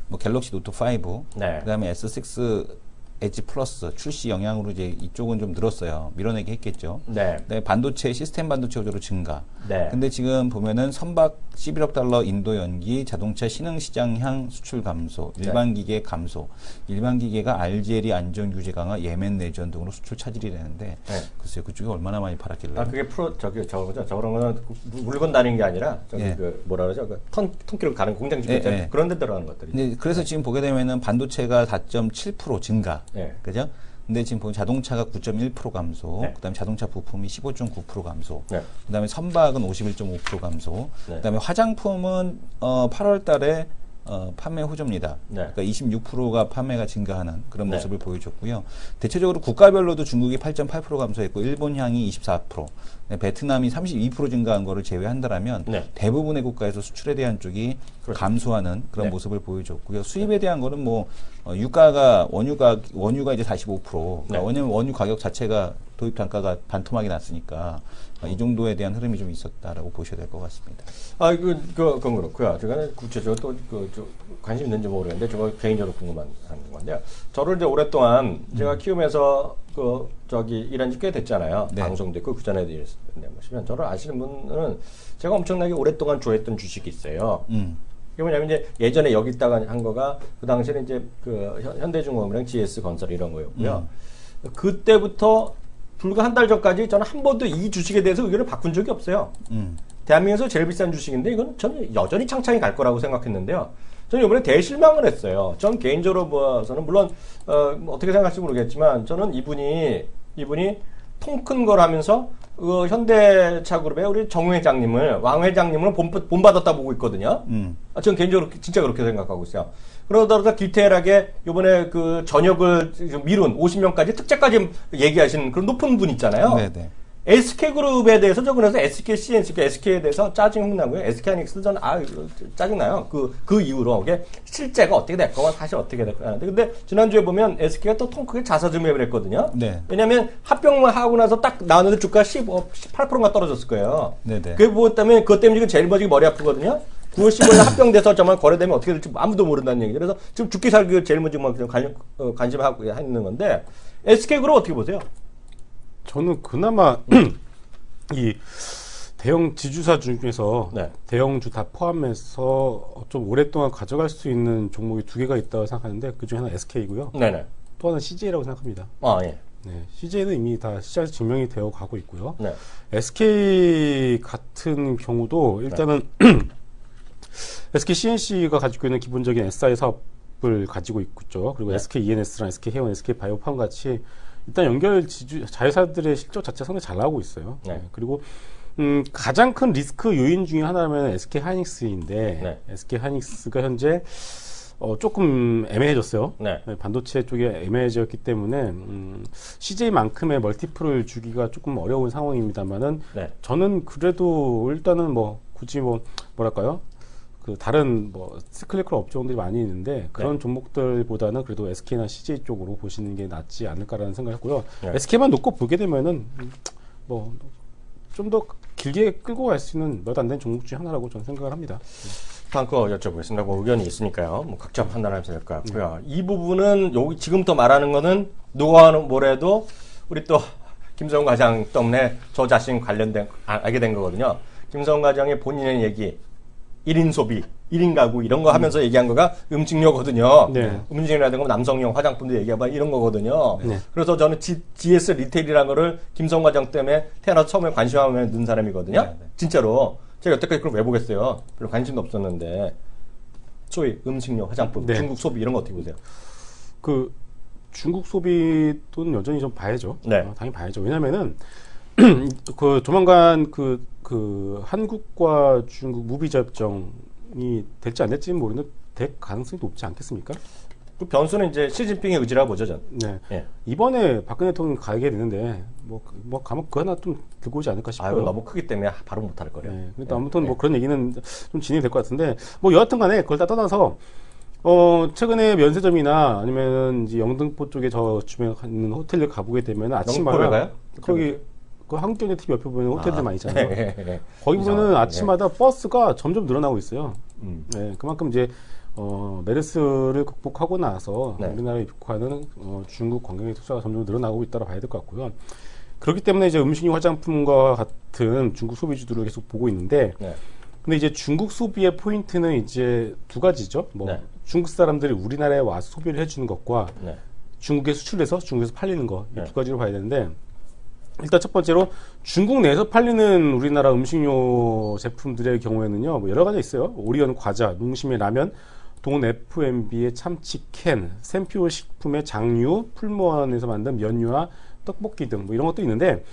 뭐 갤럭시 노트 5, 네. 그다음에 S6 엣지 플러스 출시 영향으로 이제 이쪽은 좀 늘었어요. 밀어내기 했겠죠. 네. 네, 반도체 시스템 반도체 구조로 증가. 네. 근데 지금 보면은 선박 11억 달러 인도 연기, 자동차 신흥 시장향 수출 감소, 일반 기계 감소, 일반 기계가 알제리 안전 규제 강화, 예멘 내전 등으로 수출 차질이 되는데 글쎄요, 그쪽이 얼마나 많이 팔았길래? 그게 저거죠. 저런 거는 물건 다니는 게 아니라 예. 그 뭐라 그러죠? 그 통키로 가는 공장 주변 예. 그런 데 들어가는 것들이. 네, 그래서 지금 보게 되면은 반도체가 4.7% 증가. 네. 그죠? 근데 지금 보면 자동차가 9.1% 감소, 네. 그다음에 자동차 부품이 15.9% 감소, 네. 그다음에 선박은 51.5% 감소, 네. 그다음에 화장품은 8월달에 판매 호조입니다. 네. 그러니까 26%가 판매가 증가하는 그런 네. 모습을 보여줬고요. 대체적으로 국가별로도 중국이 8.8% 감소했고, 일본 향이 24%, 네, 베트남이 32% 증가한 거를 제외한다라면 네. 대부분의 국가에서 수출에 대한 쪽이 그렇죠. 감소하는 그런 네. 모습을 보여줬고요. 수입에 대한 거는 뭐 유가가 원유가 이제 45%. 그러니까 네. 왜냐면 원유 가격 자체가 도입 단가가 반토막이 났으니까 이 정도에 대한 흐름이 좀 있었다라고 보셔야 될 것 같습니다. 그건 그렇고요. 제가 구체적으로 또 관심 있는지 모르겠는데, 제가 개인적으로 궁금한 건데요. 저를 이제 오랫동안 제가 키우면서 일한 지 꽤 됐잖아요. 네. 방송도 있고, 그 전에도 이랬는데, 보시면 저를 아시는 분은 제가 엄청나게 오랫동안 좋아했던 주식이 있어요. 이게 뭐냐면 이제 예전에 여기 있다가 한 거가 그 당시에는 이제 그 현대중공업이랑 GS건설 이런 거였고요. 그때부터 불과 한 달 전까지 저는 한 번도 이 주식에 대해서 의견을 바꾼 적이 없어요. 대한민국에서 제일 비싼 주식인데 이건 저는 여전히 창창히 갈 거라고 생각했는데요. 저는 이번에 대실망을 했어요. 전 개인적으로 봐서는 물론 어떻게 생각할지 모르겠지만 저는 이분이 통 큰 걸 하면서 현대차 그룹의 우리 정 회장님을, 왕 회장님을 본받았다 보고 있거든요. 전 개인적으로 진짜 그렇게 생각하고 있어요. 그러다 디테일하게 이번에 그 전역을 미룬 50명까지 특채까지 얘기하신 그런 높은 분 있잖아요. 네네. SK그룹에 대해서 그래서 SK CNC, SK에 대해서 짜증 나고요. SK하이닉스 저는 짜증나요. 그 이후로 이게 실제가 어떻게 될 거고 사실 어떻게 될 거야 하는데, 근데 지난주에 보면 SK가 또 통 크게 자사주매입을 했거든요. 네. 왜냐하면 합병만 하고 나서 딱 나왔는데 주가 18%가 떨어졌을 거예요. 네네. 그것 때문에 지금 제일 머리 아프거든요. 9월 15일 합병돼서 정말 거래되면 어떻게 될지 아무도 모른다는 얘기죠. 그래서 지금 죽기 살기 제일 먼저 관심하고 있는 건데, SK그룹 어떻게 보세요? 저는 그나마 이 대형 지주사 중에서 네. 대형주 다 포함해서 좀 오랫동안 가져갈 수 있는 종목이 두 개가 있다고 생각하는데, 그중에 하나 SK이고요. 네네. 또 하나는 CJ라고 생각합니다. 예. 네, CJ는 이미 다 시장에서 증명이 되어 가고 있고요. 네. SK 같은 경우도 일단은 SK CNC가 가지고 있는 기본적인 SI 사업을 가지고 있죠. 그리고 네. SK ENS랑 SK 해운, SK 바이오팜 같이 일단 연결 자회사들의 실적 자체 상당히 잘 나오고 있어요. 네. 그리고 가장 큰 리스크 요인 중에 하나는 SK 하이닉스인데, 네. SK 하이닉스가 현재 조금 애매해졌어요. 네. 반도체 쪽에 애매해졌기 때문에 CJ만큼의 멀티플을 주기가 조금 어려운 상황입니다만은, 네. 저는 그래도 일단은 굳이 뭐랄까요? 그 다른 시클리컬 업종들이 많이 있는데 그런 종목들보다는 그래도 SK나 CJ 쪽으로 보시는 게 낫지 않을까라는 생각했고요. 네. SK만 놓고 보게 되면은 좀 더 길게 끌고 갈 수 있는 몇 안 된 종목 중에 하나라고 저는 생각을 합니다. 다음 거 여쭤보겠습니다. 의견이 있으니까요. 각자 판단하셔야 될 것 같고요. 이 부분은 여기 지금부터 말하는 거는 누가 뭐래도 우리 또 김성훈 과장 때문에 저 자신 알게 된 거거든요. 김성훈 과장의 본인의 얘기, 1인 소비, 1인 가구 이런 거 하면서 얘기한 거가 음식료거든요. 네. 음식료라든가 남성용 화장품도 얘기해봐 이런 거거든요. 네. 그래서 저는 GS 리테일이라는 거를 김성훈 과장 때문에 태어나서 처음에 관심하면 넣은 사람이거든요. 네. 진짜로. 제가 여태까지 그걸 왜 보겠어요? 별로 관심도 없었는데. 소위 음식료, 화장품, 네. 중국 소비 이런 거 어떻게 보세요? 그 중국 소비도 여전히 좀 봐야죠. 네. 당연히 봐야죠. 왜냐면은 그 조만간 그 한국과 중국 무비 협정이 될지 안 될지는 모르는데 될 가능성이 높지 않겠습니까? 그 변수는 이제 시진핑의 의지라고 보죠, 전. 네. 예. 이번에 박근혜 대통령 가게 되는데 뭐 가면 그거 하나 좀 들고 오지 않을까 싶어요. 아, 이건 너무 크기 때문에 바로 못할 거예요. 네. 그러니까 아무튼 뭐 그런 얘기는 좀 진행이 될 것 같은데 뭐 여하튼간에 그걸 다 떠나서 최근에 면세점이나 아니면 이제 영등포 쪽에 저 주변에 있는 호텔을 가보게 되면 아침마다 영등포에 가요? 거기 그 한국경제 TV 옆에 보면 호텔들 많이 있잖아요. 예. 거기 보면은 이상하네. 아침마다 버스가 점점 늘어나고 있어요. 음. 네, 그만큼 이제 메르스를 극복하고 나서 네. 우리나라에 입국하는 중국 관광객 숫자가 점점 늘어나고 있다고 봐야 될 것 같고요. 그렇기 때문에 이제 음식료, 화장품과 같은 중국 소비주들을 계속 보고 있는데, 네. 근데 이제 중국 소비의 포인트는 이제 두 가지죠. 뭐 네. 중국 사람들이 우리나라에 와서 소비를 해주는 것과 네. 중국에 수출해서 중국에서 팔리는 거, 이 네. 두 가지로 봐야 되는데, 일단 첫 번째로 중국 내에서 팔리는 우리나라 음식료 제품들의 경우에는요, 뭐 여러 가지 있어요. 오리온 과자, 농심의 라면, 돈 F&B의 참치 캔, 샘표 식품의 장류, 풀무원에서 만든 면류와 떡볶이 등 뭐 이런 것도 있는데,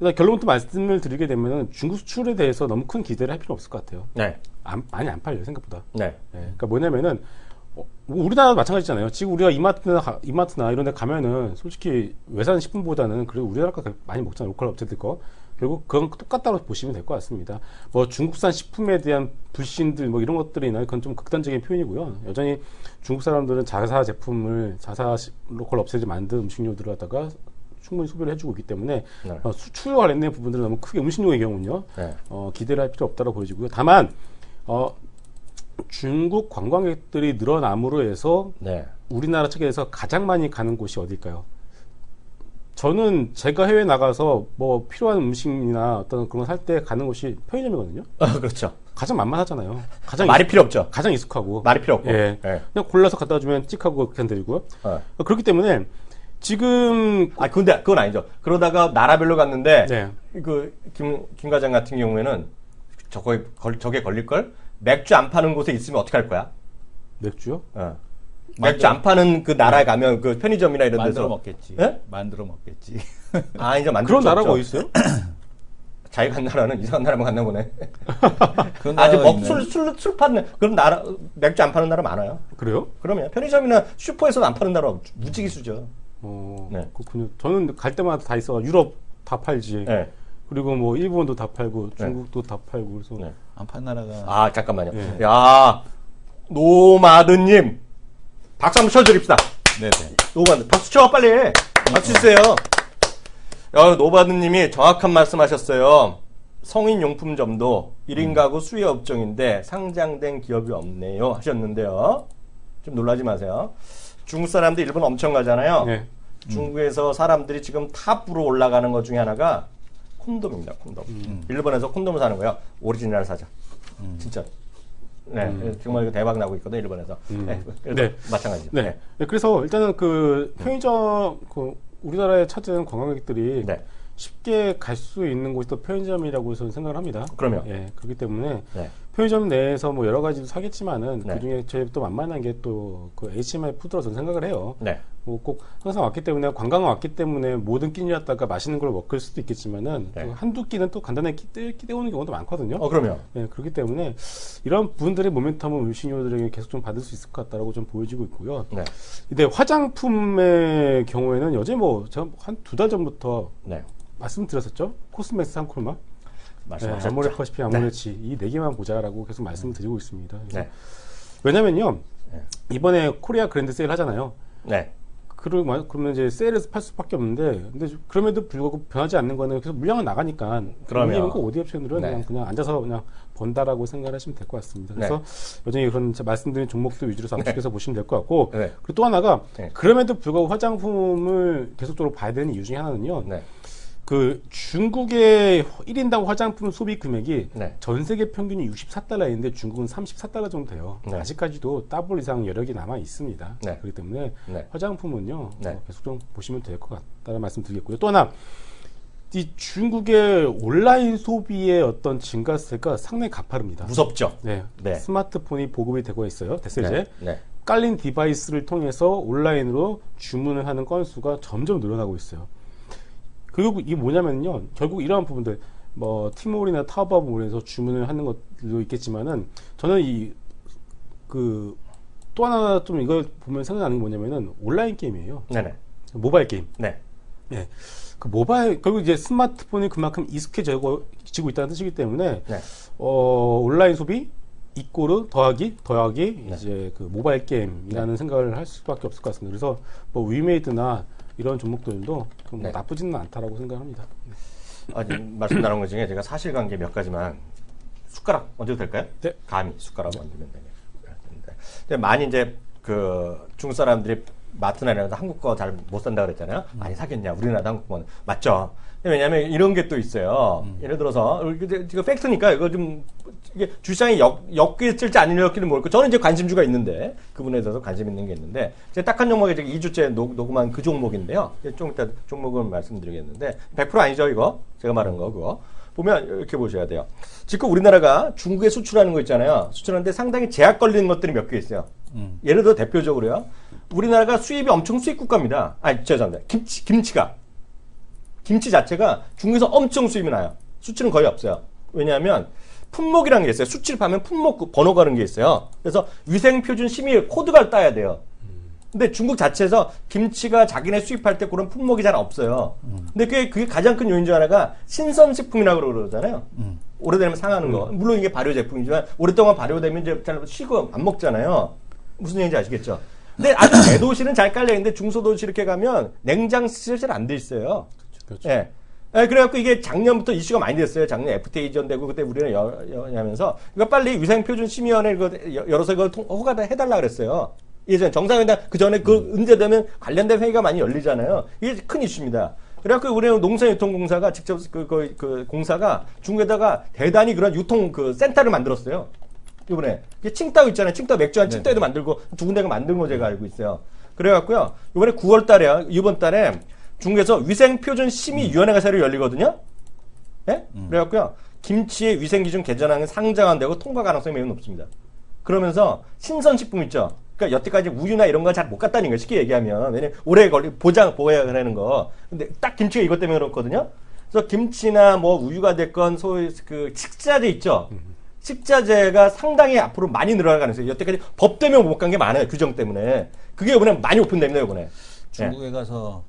일단 결론부터 말씀을 드리게 되면은 중국 수출에 대해서 너무 큰 기대를 할 필요 없을 것 같아요. 네. 많이 안 팔려요, 생각보다. 네. 예, 그러니까 뭐냐면은 뭐 우리나라도 마찬가지잖아요. 지금 우리가 이마트나 이런 데 가면은 솔직히 외산 식품보다는 그래도 우리나라 거 많이 먹잖아요. 로컬 업체들 거. 결국 그건 똑같다고 보시면 될 것 같습니다. 뭐 중국산 식품에 대한 불신들 뭐 이런 것들이나 그건 좀 극단적인 표현이고요. 여전히 중국 사람들은 자사 로컬 업체들이 만든 음식료들을 갖다가 충분히 소비를 해주고 있기 때문에 네. 수출과 관련된 부분들은 너무 크게 음식료의 경우는요. 네. 기대를 할 필요 없다고 보여지고요. 다만 중국 관광객들이 늘어남으로 해서 네. 우리나라 측에서 가장 많이 가는 곳이 어딜까요? 저는 제가 해외 나가서 뭐 필요한 음식이나 어떤 그런 거 살 때 가는 곳이 편의점이거든요. 그렇죠. 가장 만만하잖아요. 가장 말이 필요 없죠. 가장 익숙하고. 말이 필요 없고. 예. 네. 그냥 골라서 갖다 주면 찍하고 그냥 드리고요. 어. 그렇기 때문에 지금 아, 근데 그건 아니죠. 그러다가 나라별로 갔는데 네. 김 과장 같은 경우에는 저게 걸릴 걸 맥주 안 파는 곳에 있으면 어떻게 할 거야? 맥주요? 맥주 안 파는 그 나라에 가면 그 편의점이나 이런 데서 만들어 먹겠지. 예? 만들어 먹겠지. 아, 이제 만들 그런 수 나라가 없죠. 어디 있어요? 자기가 간 나라는 이상한 나라만 갔나 보네. 그런 아직 나라가 있네. 술 파는 그런 나라 맥주 안 파는 나라 많아요. 그래요? 그러면 편의점이나 슈퍼에서도 안 파는 나라 무지기수죠. 네. 그렇군요. 저는 갈 때마다 다 있어. 유럽 다 팔지. 네. 그리고 뭐 일본도 다 팔고 중국도 다 팔고 그래서 네. 안 판 나라가. 아, 잠깐만요. 네. 야, 노마드님 박수 한번 쳐드립시다. 네네. 노마드 박수 쳐 빨리. 박수 주세요. 노마드님이 정확한 말씀하셨어요. 성인용품점도 1인 가구 수혜업종인데 상장된 기업이 없네요 하셨는데요. 좀 놀라지 마세요. 중국 사람들 일본 엄청 가잖아요. 네. 중국에서 사람들이 지금 탑으로 올라가는 것 중에 하나가 콘돔입니다. 콘돔. 일본에서 콘돔을 사는 거예요. 오리지널 사자. 진짜. 네, 정말 이거 대박 나고 있거든요, 일본에서. 네, 네. 마찬가지죠. 네. 네, 그래서 일단은 그 편의점 우리나라에 찾은 관광객들이 네. 쉽게 갈 수 있는 곳이 또 편의점이라고 저는 생각을 합니다. 그럼요. 예, 그렇기 때문에 네. 편의점 내에서 뭐 여러 가지도 사겠지만은 네. 그 중에 제일 또 만만한 게 또 그 HMI 푸드라고 저는 생각을 해요. 네. 뭐 꼭 항상 왔기 때문에 관광을 왔기 때문에 모든 끼니 왔다가 맛있는 걸 먹을 수도 있겠지만은 네. 그 한두 끼는 또 간단하게 끼때우는 경우도 많거든요. 그럼요. 네, 그렇기 때문에 이런 부분들의 모멘텀은 음식료들에게 계속 좀 받을 수 있을 것 같다라고 좀 보여지고 있고요. 네. 근데 화장품의 경우에는 여전히 뭐 제가 한 2달 전부터 네. 말씀드렸었죠. 코스메스 상콜마, 말씀하셨죠. 아모레퍼시피, 아모레치 이 4개만 보자라고 계속 말씀드리고 있습니다. 그래서 네. 왜냐면요. 네. 이번에 코리아 그랜드 세일 하잖아요. 네. 그러면 이제 세일에서 팔 수밖에 없는데, 근데 그럼에도 불구하고 변하지 않는 거는 계속 물량은 나가니까. 그러면. 그 오디 업체들은 네. 그냥 앉아서 그냥 번다라고 생각하시면 될 것 같습니다. 그래서 여전히 그런 말씀드린 종목들 위주로 압축해서 보시면 될 것 같고, 네. 그리고 또 하나가 네. 그럼에도 불구하고 화장품을 계속적으로 봐야 되는 이유 중에 하나는요. 네. 그 중국의 1인당 화장품 소비 금액이 네. 전 세계 평균이 64달러인데 중국은 34달러 정도 돼요. 네. 아직까지도 더블 이상 여력이 남아 있습니다. 네. 그렇기 때문에 네. 화장품은요 네. 계속 좀 보시면 될 것 같다는 말씀 드리겠고요. 또 하나 이 중국의 온라인 소비의 어떤 증가세가 상당히 가파릅니다. 무섭죠. 네. 네. 스마트폰이 보급이 되고 있어요. 됐어요, 네. 이제. 네. 깔린 디바이스를 통해서 온라인으로 주문을 하는 건수가 점점 늘어나고 있어요. 그리고 이게 뭐냐면요. 결국 이러한 부분들, 뭐, 티몰이나 타오바오몰에서 주문을 하는 것도 있겠지만은, 저는 또 하나 좀 이걸 보면 생각나는 게 뭐냐면은, 온라인 게임이에요. 네네. 모바일 게임. 네. 네. 그 모바일, 결국 이제 스마트폰이 그만큼 익숙해지고 있다는 뜻이기 때문에, 네. 온라인 소비, 이꼬르 더하기 네. 이제 그 모바일 게임이라는 생각을 할 수밖에 없을 것 같습니다. 그래서 뭐 위메이드나 이런 종목들도 좀 네. 나쁘지는 않다라고 생각합니다. 말씀 나눈 것 중에 제가 사실관계 몇 가지만 숟가락 얹어도 될까요? 네. 감히 숟가락 얹으면 되겠는데. 근데 많이 이제 그 중국 사람들이 마트나 이런 데 한국거 잘 못 산다 그랬잖아요. 많이 사겠냐? 우리나라도 한국거 맞죠? 왜냐하면 이런 게 또 있어요. 예를 들어서 이거 팩트니까 이거 좀 이게 주시장이 엮일지 안 엮일지는 모르고 저는 이제 관심주가 있는데 그분에 대해서 관심 있는 게 있는데 제가 딱 한 종목에 제가 2주째 녹음한 그 종목인데요. 좀 이따 종목을 말씀드리겠는데 100% 아니죠 이거 제가 말한 거 그거 보면 이렇게 보셔야 돼요. 지금 우리나라가 중국에 수출하는 거 있잖아요. 수출하는데 상당히 제약 걸리는 것들이 몇 개 있어요. 예를 들어 대표적으로요. 우리나라가 수입이 엄청 수입 국가입니다. 죄송합니다. 김치가. 김치 자체가 중국에서 엄청 수입이 나요. 수출은 거의 없어요. 왜냐하면 품목이라는 게 있어요. 수출하면 품목 번호가 그런 게 있어요. 그래서 위생표준 심의 코드가 따야 돼요. 근데 중국 자체에서 김치가 자기네 수입할 때 그런 품목이 잘 없어요. 근데 그게 가장 큰 요인 중 하나가 신선식품이라고 그러잖아요. 오래되면 상하는 거. 물론 이게 발효 제품이지만 오랫동안 발효되면 이제 잘 쉬고 안 먹잖아요. 무슨 얘기인지 아시겠죠? 근데 아주 대도시는 잘 깔려있는데 중소도시 이렇게 가면 냉장 시설이 잘 안 돼 있어요. 그렇죠. 예. 그래갖고 이게 작년부터 이슈가 많이 됐어요. 작년 FTA 이전되고 그때 우리는 하면서 이거 빨리 위생표준심의원회 열어서 이걸 허가 해달라 그랬어요. 예전 정상회담 그 전에 그 언제 되면 관련된 회의가 많이 열리잖아요. 이게 큰 이슈입니다. 그래갖고 우리는 농산유통공사가 직접 그 공사가 중국에다가 대단히 그런 유통 그 센터를 만들었어요. 이번에 칭따오 있잖아요. 칭따오 맥주 한 칭따오도 만들고 두 군데가 만든 거 제가 알고 있어요. 그래갖고요. 이번에 9월 달에요. 이번 달에 중국에서 위생표준심의위원회가 새로 열리거든요. 네? 그래갖고요. 김치의 위생기준 개정안을 상정한다고 통과 가능성이 매우 높습니다. 그러면서 신선식품 있죠. 그러니까 여태까지 우유나 이런 거 잘 못 갔다는 거예요. 쉽게 얘기하면. 왜냐면 오래 보호해야 하는 거. 근데 딱 김치가 이것 때문에 그렇거든요. 그래서 김치나 뭐 우유가 됐건 소위 그 식자재 있죠. 식자재가 상당히 앞으로 많이 늘어날 가능성이 여태까지 법 때문에 못 간 게 많아요. 규정 때문에. 그게 이번에 많이 오픈됩니다. 이번에. 중국에 가서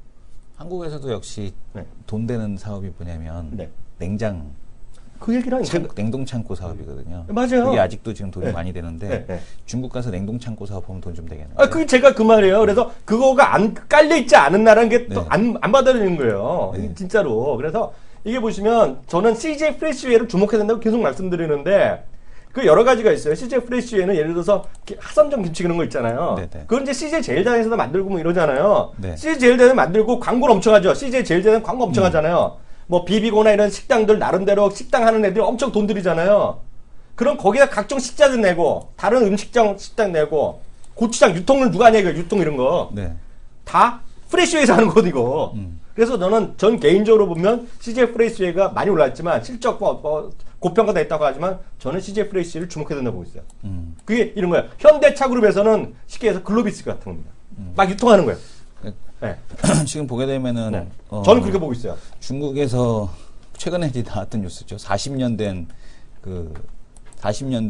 한국에서도 역시 네. 돈 되는 사업이 뭐냐면 네. 냉장 그 얘기를 냉동 창고 사업이거든요. 맞아요. 그게 아직도 지금 돈이 네. 많이 되는데 네. 네. 중국 가서 냉동 창고 사업 하면 돈 좀 되겠네요. 그게 제가 그 말이에요. 그래서 그거가 안 깔려 있지 않은 나라는 게 또 안 받아들이는 거예요. 네. 진짜로. 그래서 이게 보시면 저는 CJ 프레시웨이를 주목해야 된다고 계속 말씀드리는데 그 여러 가지가 있어요. CJ 프레시웨이는 예를 들어서 하선정 김치 그런 거 있잖아요. 네네. 그건 이제 CJ 제일단에서도 만들고 뭐 이러잖아요. 네. CJ 제일단에 만들고 광고를 엄청 하죠. CJ 제일단은 광고 엄청 하잖아요. 뭐 비비고나 이런 식당들 나름대로 식당 하는 애들이 엄청 돈 들이잖아요. 그럼 거기다 각종 식자재 내고 다른 식당 내고 고추장 유통을 누가 하냐 이거 유통 이런 거. 네. 다 프레시웨이에서 하는 거거든 이거. 그래서 전 개인적으로 보면 CJ 프레시웨이가 많이 올랐지만 실적 고평가가 됐다고 하지만 저는 CJ 프레시웨이를 주목해야 된다고 보고 있어요. 그게 이런 거예요. 현대차그룹에서는 쉽게 해서 글로비스 같은 겁니다. 막 유통하는 거예요. 네. 지금 보게 되면은 네. 저는 그렇게 보고 있어요. 중국에서 최근에 이제 나왔던 뉴스죠. 40년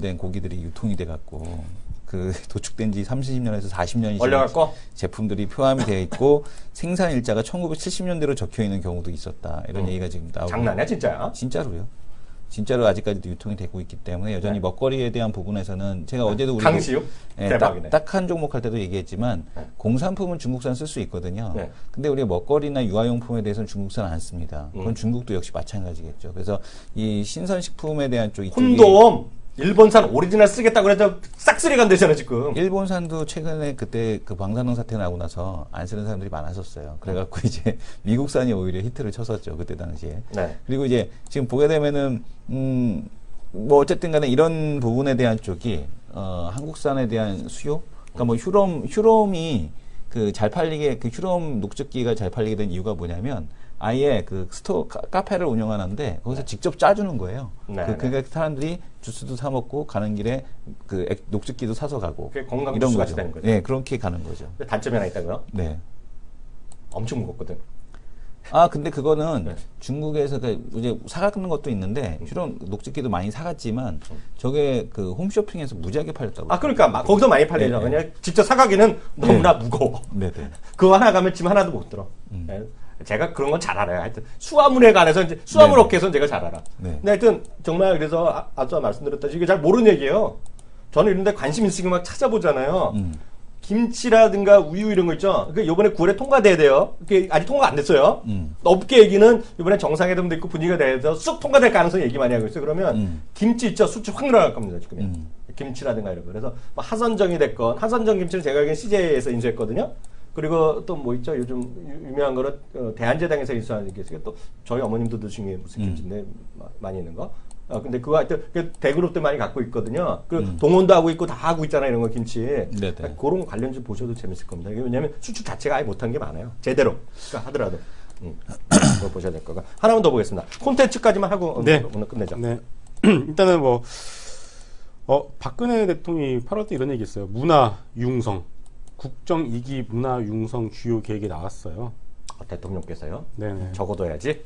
된 고기들이 유통이 돼 갖고 그 도축된 지 30년에서 40년이 얼려갖고 제품들이 포함이 되어 있고 생산 일자가 1970년대로 적혀 있는 경우도 있었다. 이런 얘기가 지금 나오고. 장난이야 진짜야? 진짜로요. 진짜로 아직까지도 유통이 되고 있기 때문에 여전히 네. 먹거리에 대한 부분에서는 제가 어제도 우리 강시육? 대박이네. 딱 한 종목 할 때도 얘기했지만 네. 공산품은 중국산 쓸 수 있거든요. 네. 근데 우리 먹거리나 유아용품에 대해서는 중국산 안 씁니다. 그건 중국도 역시 마찬가지겠죠. 그래서 이 신선식품에 대한 쪽 이쪽이 콘돔 일본산 오리지널 쓰겠다고 해서 싹쓸이 간대잖아 지금. 일본산도 최근에 그때 그 방사능 사태 나고 나서 안 쓰는 사람들이 많았었어요. 그래갖고 이제 미국산이 오히려 히트를 쳤었죠. 그때 당시에. 네. 그리고 이제 지금 보게 되면은 뭐 어쨌든 간에 이런 부분에 대한 쪽이 한국산에 대한 수요? 그러니까 뭐 휴롬이 그 잘 팔리게 그 휴롬 녹즙기가 잘 팔리게 된 이유가 뭐냐면 아예 그 카페를 운영하는데 거기서 직접 짜주는 거예요. 그러니까 사람들이 주스도 사 먹고 가는 길에 그 녹즙기도 사서 가고. 건강 주스 같이 되는 거죠. 네, 그렇게 가는 거죠. 단점이 하나 있다고요? 네. 엄청 무겁거든. 근데 그거는 중국에서 이제 사가는 것도 있는데 주로 녹즙기도 많이 사갔지만 저게 그 홈쇼핑에서 무지하게 팔렸다고. 그러니까 거기서 많이 팔리죠. 그냥 직접 사가기는 너무나 무거워. 네네. 그거 하나 가면 짐 하나도 못 들어. 제가 그런 건 잘 알아요. 하여튼 수화물에 관해서 이제 수화물 업계에서는 제가 잘 알아. 근데 하여튼 정말 그래서 아까 말씀드렸다시피 이게 잘 모르는 얘기예요. 저는 이런데 관심 있으면 막 찾아보잖아요. 김치라든가 우유 이런 거 있죠. 그 이번에 9월에 통과돼야 돼요. 그게 아직 통과 안 됐어요. 업계 얘기는 이번에 정상회담도 있고 분위기가 돼서 쑥 통과될 가능성이 얘기 많이 하고 있어요. 그러면 김치 있죠. 수출 확 늘어날 겁니다. 지금 김치라든가 이런 거. 그래서 뭐 하선정이 됐건 하선정 김치는 제가 알기로는 CJ에서 인수했거든요. 그리고 또 뭐 있죠. 요즘 유명한 거는 대한제당에서 인수하는 게 있어요. 또 저희 어머님도 드시는 게 무슨 김치인데 많이 있는 거. 근데 그거 하여튼 대그룹들 많이 갖고 있거든요. 그 동원도 하고 있고 다 하고 있잖아요. 이런 거 김치. 그런 관련 좀 보셔도 재밌을 겁니다. 왜냐하면 수출 자체가 아예 못한 게 많아요. 제대로. 그러니까 하더라도. 그거 보셔야 될 거가. 하나만 더 보겠습니다. 콘텐츠까지만 하고 오늘 끝내죠. 네. 일단은 박근혜 대통령이 8월 때 이런 얘기 했어요. 문화 융성. 국정 2기 문화 융성 주요 계획이 나왔어요. 대통령께서요? 네네. 적어둬야지.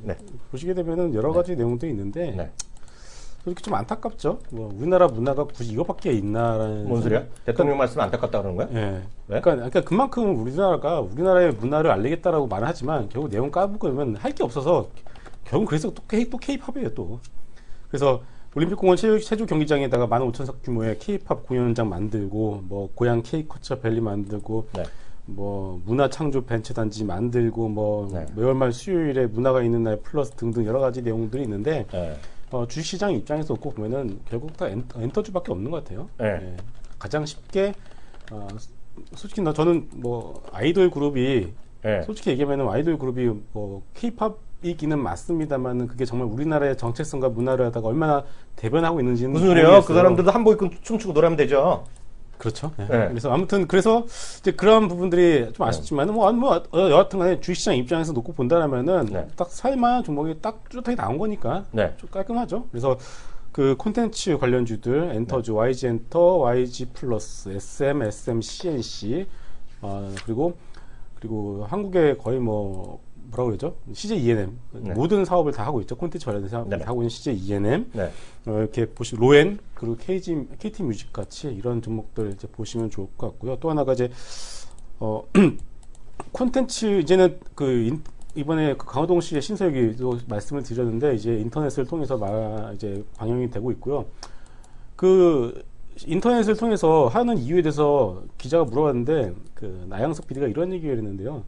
네. 보시게 되면은 여러 가지 내용도 있는데 그렇게 좀 안타깝죠. 우리나라 문화가 굳이 이거밖에 있나라는. 뭔 소리야? 대통령 말씀 안타깝다 그러는 거야? 네. 그러니까 그만큼 우리나라의 문화를 알리겠다라고 말을 하지만 결국 내용 까보면 할 게 없어서 결국 그래서 또 K-팝이에요 또. 그래서 올림픽공원 체조 경기장에다가 15,000석 규모의 K-팝 공연장 만들고 뭐 고향 K-커처 밸리 만들고 뭐 문화 창조 벤처 단지 만들고 뭐 매월 말 수요일에 문화가 있는 날 플러스 등등 여러 가지 내용들이 있는데 주시장 입장에서 놓고 보면은 결국 다 엔터주밖에 없는 것 같아요. 가장 쉽게 솔직히 저는 뭐 아이돌 그룹이 솔직히 얘기하면은 아이돌 그룹이 뭐 K-팝이기는 맞습니다만은 그게 정말 우리나라의 정체성과 문화를 하다가 얼마나 대변하고 있는지는 무슨 소리예요? 그 사람들도 한복 입고 춤추고 노래하면 되죠. 그렇죠. 그래서 아무튼 이제 그런 부분들이 좀 아쉽지만 여하튼간에 주식시장 입장에서 놓고 본다라면은 딱 살만한 종목이 딱 뚜렷하게 나온 거니까 좀 깔끔하죠. 그래서 그 콘텐츠 관련주들 엔터주, YG 엔터, YG 플러스, SM, SM, CNC 그리고 한국의 거의 뭐라고 그러죠? CJ ENM 모든 사업을 다 하고 있죠. 콘텐츠 관련된 사업을 다 하고 있는 CJ ENM 이렇게 보시면 로엔 그리고 KT 뮤직 같이 이런 종목들 이제 보시면 좋을 것 같고요. 또 하나가 이제 콘텐츠 이제는 이번에 강호동 씨의 신서유기도 말씀을 드렸는데 이제 인터넷을 통해서 이제 방영이 되고 있고요. 그 인터넷을 통해서 하는 이유에 대해서 기자가 물어봤는데 나양석 PD가 이런 얘기를 했는데요.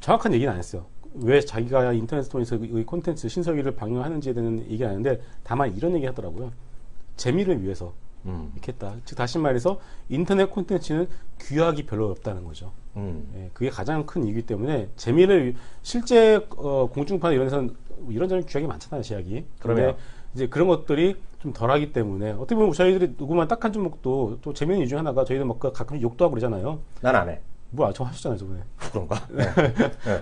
정확한 얘기는 안 했어요. 왜 자기가 인터넷을 통해서 이 콘텐츠 신서기를 방영하는지에 대한 얘기는 안 했는데 다만 이런 얘기 하더라고요. 재미를 위해서 이렇게 했다. 즉 다시 말해서 인터넷 콘텐츠는 규약이 별로 없다는 거죠. 그게 가장 큰 이유이기 때문에 재미를 실제 공중파 이런 데서는 이런저런 규약이 많잖아요. 제약이. 그런데 이제 그런 것들이 좀 덜하기 때문에 어떻게 보면 저희들이 누구만 딱 한 종목도 또 재미있는 이유 중 하나가 저희도 막 가끔 욕도 하고 그러잖아요. 난 안 해. 저 하셨잖아요, 저번에. 그런가?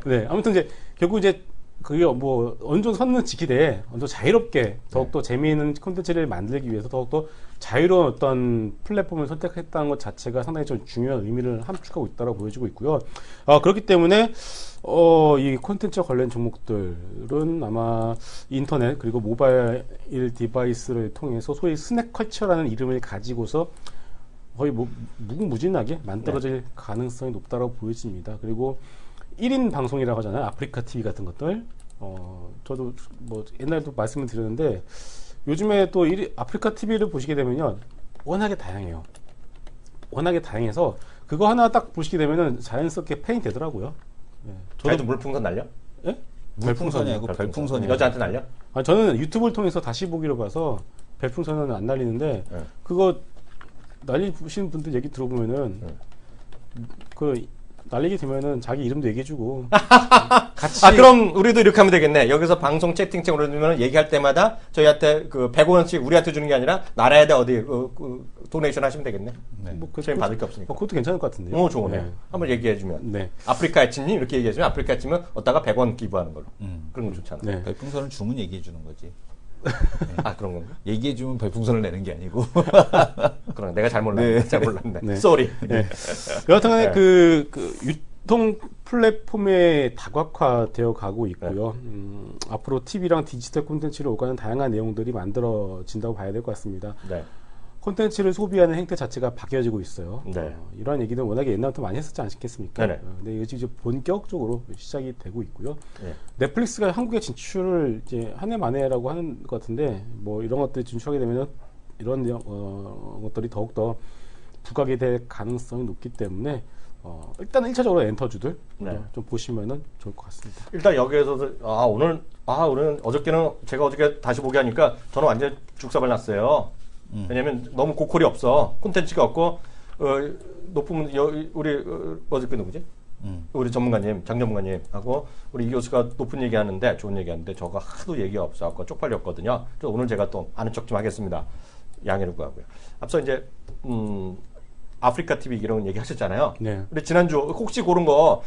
네. 아무튼 이제 결국 이제 그게 뭐 어느 정도 선은 지키되 어느 정도 자유롭게 더욱더 재미있는 콘텐츠를 만들기 위해서 더욱더 자유로운 어떤 플랫폼을 선택했다는 것 자체가 상당히 좀 중요한 의미를 함축하고 있다고 보여지고 있고요. 그렇기 때문에 이 콘텐츠 관련 종목들은 아마 인터넷 그리고 모바일 디바이스를 통해서 소위 스낵컬처라는 이름을 가지고서 거의 무궁무진하게 만들어질 가능성이 높다고 보여집니다. 그리고 1인 방송이라고 하잖아요. 아프리카 TV 같은 것들. 저도 뭐 옛날에도 말씀을 드렸는데 요즘에 또 아프리카 TV를 보시게 되면요. 워낙에 다양해요. 워낙에 다양해서 그거 하나 딱 보시게 되면은 자연스럽게 팬이 되더라고요. 저도 물풍선 날려? 예? 별풍선이 아니고 별풍선이. 여자한테 날려? 저는 유튜브를 통해서 다시 보기로 봐서 별풍선은 안 날리는데 그거 날리시는 분들 얘기 들어보면은 날리게 되면은 자기 이름도 얘기해주고 같이. 그럼 우리도 이렇게 하면 되겠네. 여기서 방송 채팅창 올려주면 얘기할 때마다 저희한테 그 100원씩 우리한테 주는 게 아니라 나라에다 어디 도네이션 하시면 되겠네. 네. 저희 받을 게 없으니까. 그것도 괜찮을 것 같은데요. 좋네. 네. 한번 얘기해주면. 네. 아프리카 애치님 이렇게 얘기해주면 아프리카 애치면 어디다가 100원 기부하는 걸로. 그런 거 좋잖아. 네. 별풍선을 주면 얘기해 주는 거지. 그런 건가? 얘기해 주면 별풍선을 내는 게 아니고. 그럼 내가 잘 몰랐네. 네. 잘 몰랐네. 네. 쏘리. 네. 그렇다면 네. 그 유통 플랫폼에 다각화되어 가고 있고요. 앞으로 TV랑 디지털 콘텐츠를 오가는 다양한 내용들이 만들어진다고 봐야 될 것 같습니다. 네. 콘텐츠를 소비하는 행태 자체가 바뀌어지고 있어요. 네. 이러한 얘기는 워낙에 옛날부터 많이 했었지 않겠습니까? 네네. 근데 이게 이제 본격적으로 시작이 되고 있고요. 네. 넷플릭스가 한국에 진출을 이제 한 해 만에라고 하는 것 같은데, 뭐 이런 것들이 진출하게 되면 이런 것들이 더욱더 부각이 될 가능성이 높기 때문에 일단 1차적으로 엔터주들 네. 좀 보시면은 좋을 것 같습니다. 일단 여기에서도 오늘 어저께는 제가 어저께 다시 보게 하니까 저는 완전 죽사발 났어요. 왜냐면 너무 고퀄이 없어. 콘텐츠가 없고 높은 우리 어저께 누구지? 우리 전문가님, 장 전문가님하고 우리 이 교수가 높은 얘기하는데 좋은 얘기하는데 저가 하도 얘기가 없어갖고 쪽팔렸거든요. 그래서 오늘 제가 또 아는 척 좀 하겠습니다. 양해를 구하고요. 앞서 이제 아프리카 TV 이런 얘기 하셨잖아요. 네. 근데 지난주 혹시 고른 거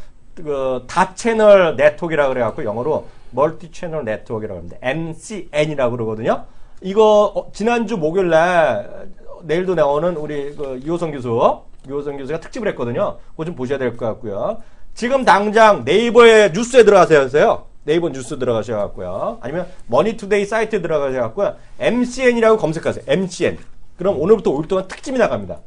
다 채널 네트워크라고 그래갖고 영어로 멀티 채널 네트워크라고 합니다. MCN이라고 그러거든요. 이거 지난주 목요일 날 내일도 나오는 우리 유호성 교수가 특집을 했거든요. 그거 좀 보셔야 될 것 같고요. 지금 당장 네이버의 뉴스에 들어가세요. 네이버 뉴스 들어가셔갖고요. 아니면 머니투데이 사이트에 들어가셔갖고요. MCN이라고 검색하세요. MCN. 그럼 오늘부터 5일 동안 특집이 나갑니다.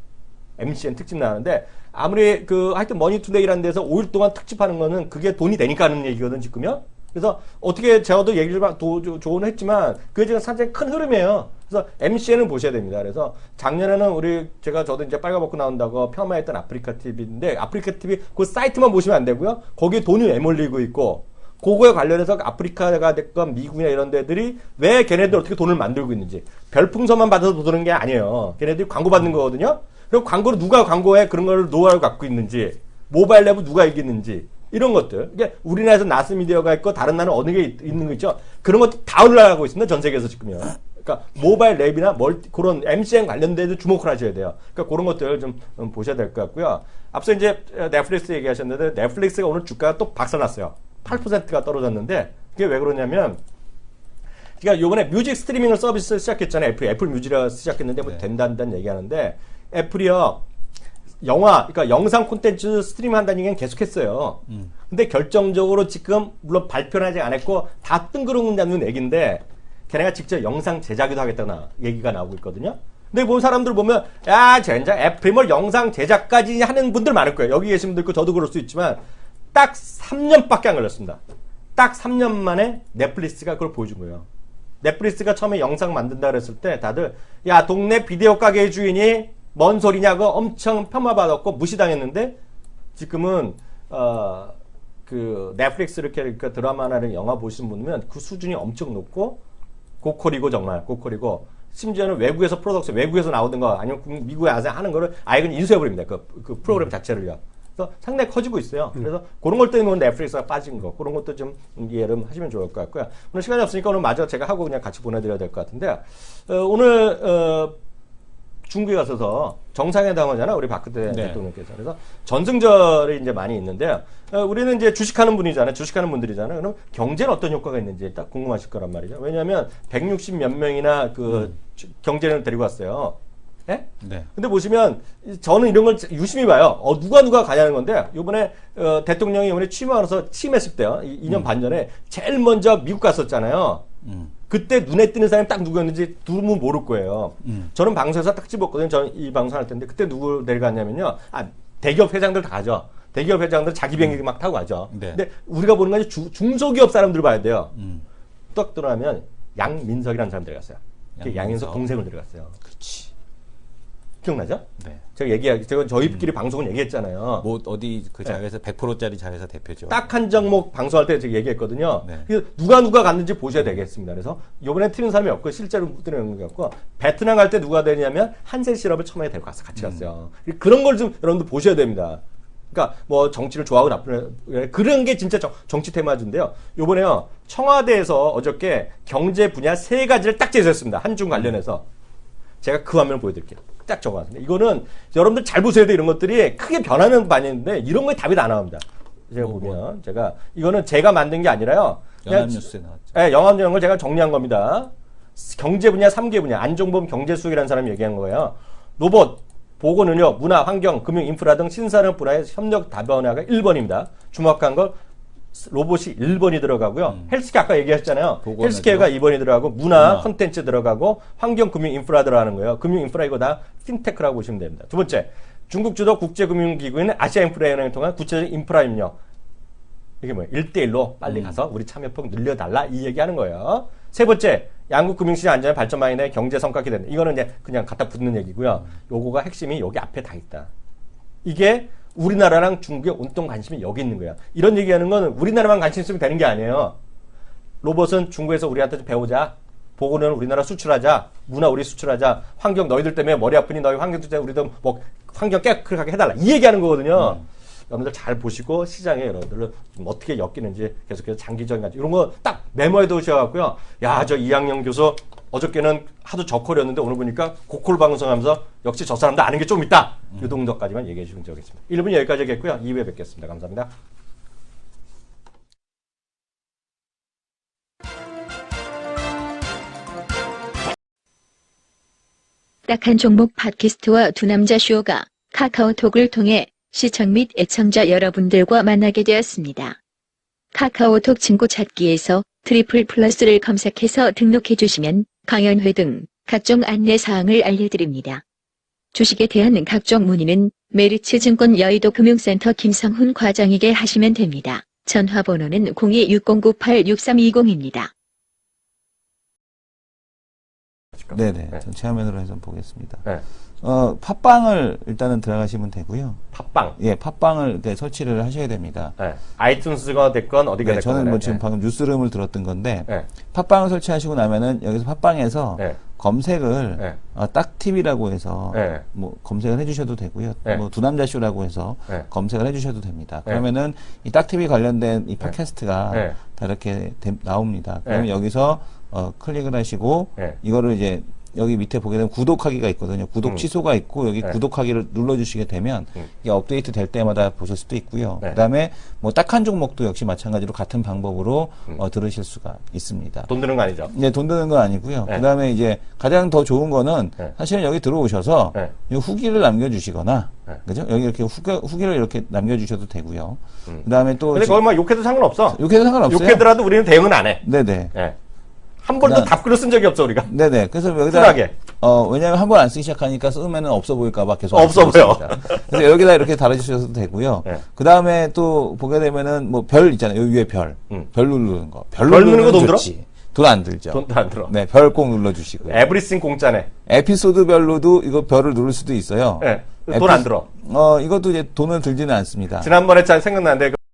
MCN 특집 나가는데 아무리 하여튼 머니투데이라는 데서 5일 동안 특집하는 거는 그게 돈이 되니까 하는 얘기거든 지금요. 그래서 어떻게 제가도 얘기를 조언을 했지만 그게 지금 사실 큰 흐름이에요. 그래서 MCN을 보셔야 됩니다. 그래서 작년에는 저도 이제 빨가벗고 나온다고 폄하했던 아프리카 TV인데 아프리카 TV 그 사이트만 보시면 안 되고요. 거기에 돈이 왜 몰리고 있고 그거에 관련해서 아프리카가 됐건 미국이나 이런 데들이 왜 걔네들 어떻게 돈을 만들고 있는지 별풍선만 받아서 도는 게 아니에요. 걔네들이 광고 받는 거거든요. 그리고 광고를 누가 광고에 그런 걸 노하우를 갖고 있는지 모바일 랩을 누가 이기는지 이런 것들. 이게 우리나라에서 나스미디어가 있고 다른 나라는 어느 게 있는 거 있죠. 그런 것도 다 올라가고 있습니다. 전 세계에서 지금요. 그러니까 모바일 랩이나 그런 MCN 관련돼도 주목을 하셔야 돼요. 그러니까 그런 것들 좀 보셔야 될 것 같고요. 앞서 이제 넷플릭스 얘기하셨는데 넷플릭스가 오늘 주가가 또 박살났어요. 8%가 떨어졌는데 그게 왜 그러냐면 그러니까 요번에 뮤직 스트리밍을 서비스 시작했잖아요. 애플 뮤직이라 시작했는데 뭐 된다는 얘기하는데 애플이요. 그러니까 영상 콘텐츠 스트림 한다는 얘기는 계속했어요. 근데 결정적으로 지금 물론 발표는 아직 안 했고 다 뜬구름다는 얘기인데 걔네가 직접 영상 제작도 하겠다는 얘기가 나오고 있거든요. 근데 본 사람들 보면 젠장 애플이 뭘 영상 제작까지 하는 분들 많을 거예요. 여기 계신 분들 있고 저도 그럴 수 있지만 딱 3년밖에 안 걸렸습니다. 딱 3년 만에 넷플릭스가 그걸 보여준 거예요. 넷플릭스가 처음에 영상 만든다 그랬을 때 다들 동네 비디오 가게 주인이 뭔 소리냐고 엄청 폄하받았고 무시당했는데 지금은 넷플릭스 이렇게 드라마나 영화 보시는 분들은 그 수준이 엄청 높고 고퀄이고 정말 고퀄이고 심지어는 외국에서 외국에서 나오든가 아니면 미국에 와서 하는 거를 아예 그냥 인수해버립니다. 그 프로그램 자체를요. 그래서 상당히 커지고 있어요. 그래서 그런 걸 때문에 넷플릭스가 빠진 거 그런 것도 좀 이해를 하시면 좋을 것 같고요. 오늘 시간이 없으니까 오늘 마저 제가 하고 그냥 같이 보내드려야 될 것 같은데 오늘 중국에 가서서 정상회담 하잖아 우리 박근혜 대통령께서. 그래서 전승절이 이제 많이 있는데요. 우리는 이제 주식하는 분들이잖아요. 그럼 경제는 어떤 효과가 있는지 딱 궁금하실 거란 말이죠. 왜냐하면 160 몇 명이나 경제를 데리고 왔어요. 예? 네. 근데 보시면 저는 이런 걸 유심히 봐요. 누가 가냐는 건데 이번에 대통령이 이번에 취임했을 때요. 2년 반 전에 제일 먼저 미국 갔었잖아요. 그때 눈에 띄는 사람이 딱 누구였는지 누구는 모를 거예요. 저는 방송에서 딱 집었거든요. 저는 이 방송할 텐데 그때 누구 데려갔냐면요. 대기업 회장들 다 가죠. 대기업 회장들 자기 비행기 막 타고 가죠. 네. 근데 우리가 보는 건 중소기업 사람들 봐야 돼요. 딱 들어가면 양민석이라는 사람 데려갔어요. 양민석 동생을 데려갔어요. 그렇지. 기억나죠? 네. 제가 저희끼리 방송은 얘기했잖아요. 뭐 어디 그 자회사 100%짜리 자회사 대표죠. 딱 한 종목 방송할 때 제가 얘기했거든요. 네. 그래서 누가 갔는지 보셔야 되겠습니다. 그래서 이번에 틀린 사람이 없고 실제로 틀린 게 없고 베트남 갈 때 누가 되냐면 한센 시럽을 처음에 데리고 갔어. 같이 갔어요. 그런 걸 좀 여러분들 보셔야 됩니다. 그러니까 뭐 정치를 좋아하고 나쁜 그런 게 진짜 정치 테마주인데요. 요번에요. 청와대에서 어저께 경제 분야 3가지를 딱 제시했습니다. 한중 관련해서. 제가 그 화면을 보여드릴게요. 딱 적어놨습니다. 이거는 여러분들 잘 보셔야 돼. 이런 것들이 크게 변하는 반영인데 이런 거에 답이 다 나옵니다. 제가 보면 제가 이거는 제가 만든 게 아니라요. 연합뉴스에 나왔죠. 네, 연합뉴스를 제가 정리한 겁니다. 경제 분야 3개 분야 안종범 경제수석이라는 사람이 얘기한 거예요. 로봇, 보건의료, 문화, 환경, 금융, 인프라 등 신산업 분야의 협력 다변화가 1번입니다. 주목한 걸 로봇이 1번이 들어가고요. 헬스케어 아까 얘기하셨잖아요. 헬스케어가 2번이 들어가고 문화, 콘텐츠 들어가고 환경, 금융, 인프라 들어가는 거예요. 금융, 인프라 이거 다 핀테크라고 보시면 됩니다. 두 번째, 중국 주도 국제금융기구인 아시아인프라연맹을 통한 구체적인 인프라 협력. 이게 뭐예요? 1대1로 빨리 가서 우리 참여폭 늘려달라 이 얘기하는 거예요. 세 번째, 양국 금융시장 안전의 발전 방향 내 경제 성과기 된다. 이거는 이제 그냥 갖다 붙는 얘기고요. 요거가 핵심이 여기 앞에 다 있다. 이게 우리나라랑 중국의 온통 관심이 여기 있는 거야. 이런 얘기하는 건 우리나라만 관심 있으면 되는 게 아니에요. 로봇은 중국에서 우리한테 좀 배우자. 보고는 우리나라 수출하자. 문화 우리 수출하자. 환경 너희들 때문에 머리 아프니 너희 환경 투자 우리도 뭐 환경 깨끗하게 해달라. 이 얘기하는 거거든요. 여러분들 잘 보시고 시장에 여러분들 좀 어떻게 엮이는지 계속해서 장기적인 가치 이런 거 딱 메모해 두셔갖고요. 야, 저 이학영 교수 어저께는 하도 저콜이었는데 오늘 보니까 고콜 방송하면서 역시 저 사람도 아는 게 좀 있다. 이 정도까지만 얘기해 주시면 되겠습니다. 1분 여기까지 하겠고요. 2부에 뵙겠습니다. 감사합니다. 딱한 종목 팟캐스트와 두 남자 쇼가 카카오톡을 통해 시청 및 애청자 여러분들과 만나게 되었습니다. 카카오톡 친구 찾기에서 트리플+를 검색해서 등록해 주시면 강연회 등 각종 안내 사항을 알려드립니다. 주식에 대한 각종 문의는 메리츠증권 여의도 금융센터 김성훈 과장에게 하시면 됩니다. 전화번호는 0260986320입니다. 네네. 전체 화면으로 해서 보겠습니다. 네. 팟빵을 일단은 들어가시면 되고요. 팟빵. 예, 팟빵을 설치를 하셔야 됩니다. 네. 아이튠스가 됐건 어디가 됐건. 저는 뭐 지금 네. 방금 뉴스룸을 들었던 건데, 네. 팟빵을 설치하시고 나면은 여기서 팟빵에서 네. 검색을 네. 딱TV라고 해서 네. 뭐 검색을 해주셔도 되고요. 네. 뭐 두남자쇼라고 해서 네. 검색을 해주셔도 됩니다. 네. 그러면은 이 딱TV 관련된 이 팟캐스트가 네. 다 이렇게 나옵니다. 그러면 네. 여기서 클릭을 하시고 네. 이거를 이제 여기 밑에 보게 되면 구독하기가 있거든요. 구독 취소가 있고 여기 네. 구독하기를 눌러주시게 되면 이게 업데이트 될 때마다 보실 수도 있고요. 네. 그다음에 뭐 딱 한 종목도 역시 마찬가지로 같은 방법으로 들으실 수가 있습니다. 돈 드는 거 아니죠? 네, 돈 드는 건 아니고요. 네. 그다음에 이제 가장 더 좋은 거는 네. 사실은 여기 들어오셔서 네. 이 후기를 남겨주시거나, 네. 그죠? 여기 이렇게 후기를 이렇게 남겨주셔도 되고요. 그다음에 또 근데 거기 막 욕해도 상관없어. 욕해도 상관없어요. 욕해더라도 우리는 대응은 안 해. 네네. 네. 한 번도 답글을 쓴 적이 없어 우리가. 네네. 그래서 여기다 쿨하게. 왜냐면 한 번 안 쓰기 시작하니까 쓰면은 없어 보일까봐 계속 없어 보여. 그래서 여기다 이렇게 달아주셔도 되고요. 네. 그 다음에 또 보게 되면은 뭐 별 있잖아요. 여기 위에 별. 별 누르는 거. 별 누르는 거 돈 들어? 돈 안 들죠. 돈도 안 들어. 네, 별 꼭 눌러주시고요. 에브리싱 공짜네. 에피소드별로도 이거 별을 누를 수도 있어요. 네. 돈 안 들어. 이것도 이제 돈은 들지는 않습니다. 지난번에 잘 생각나는데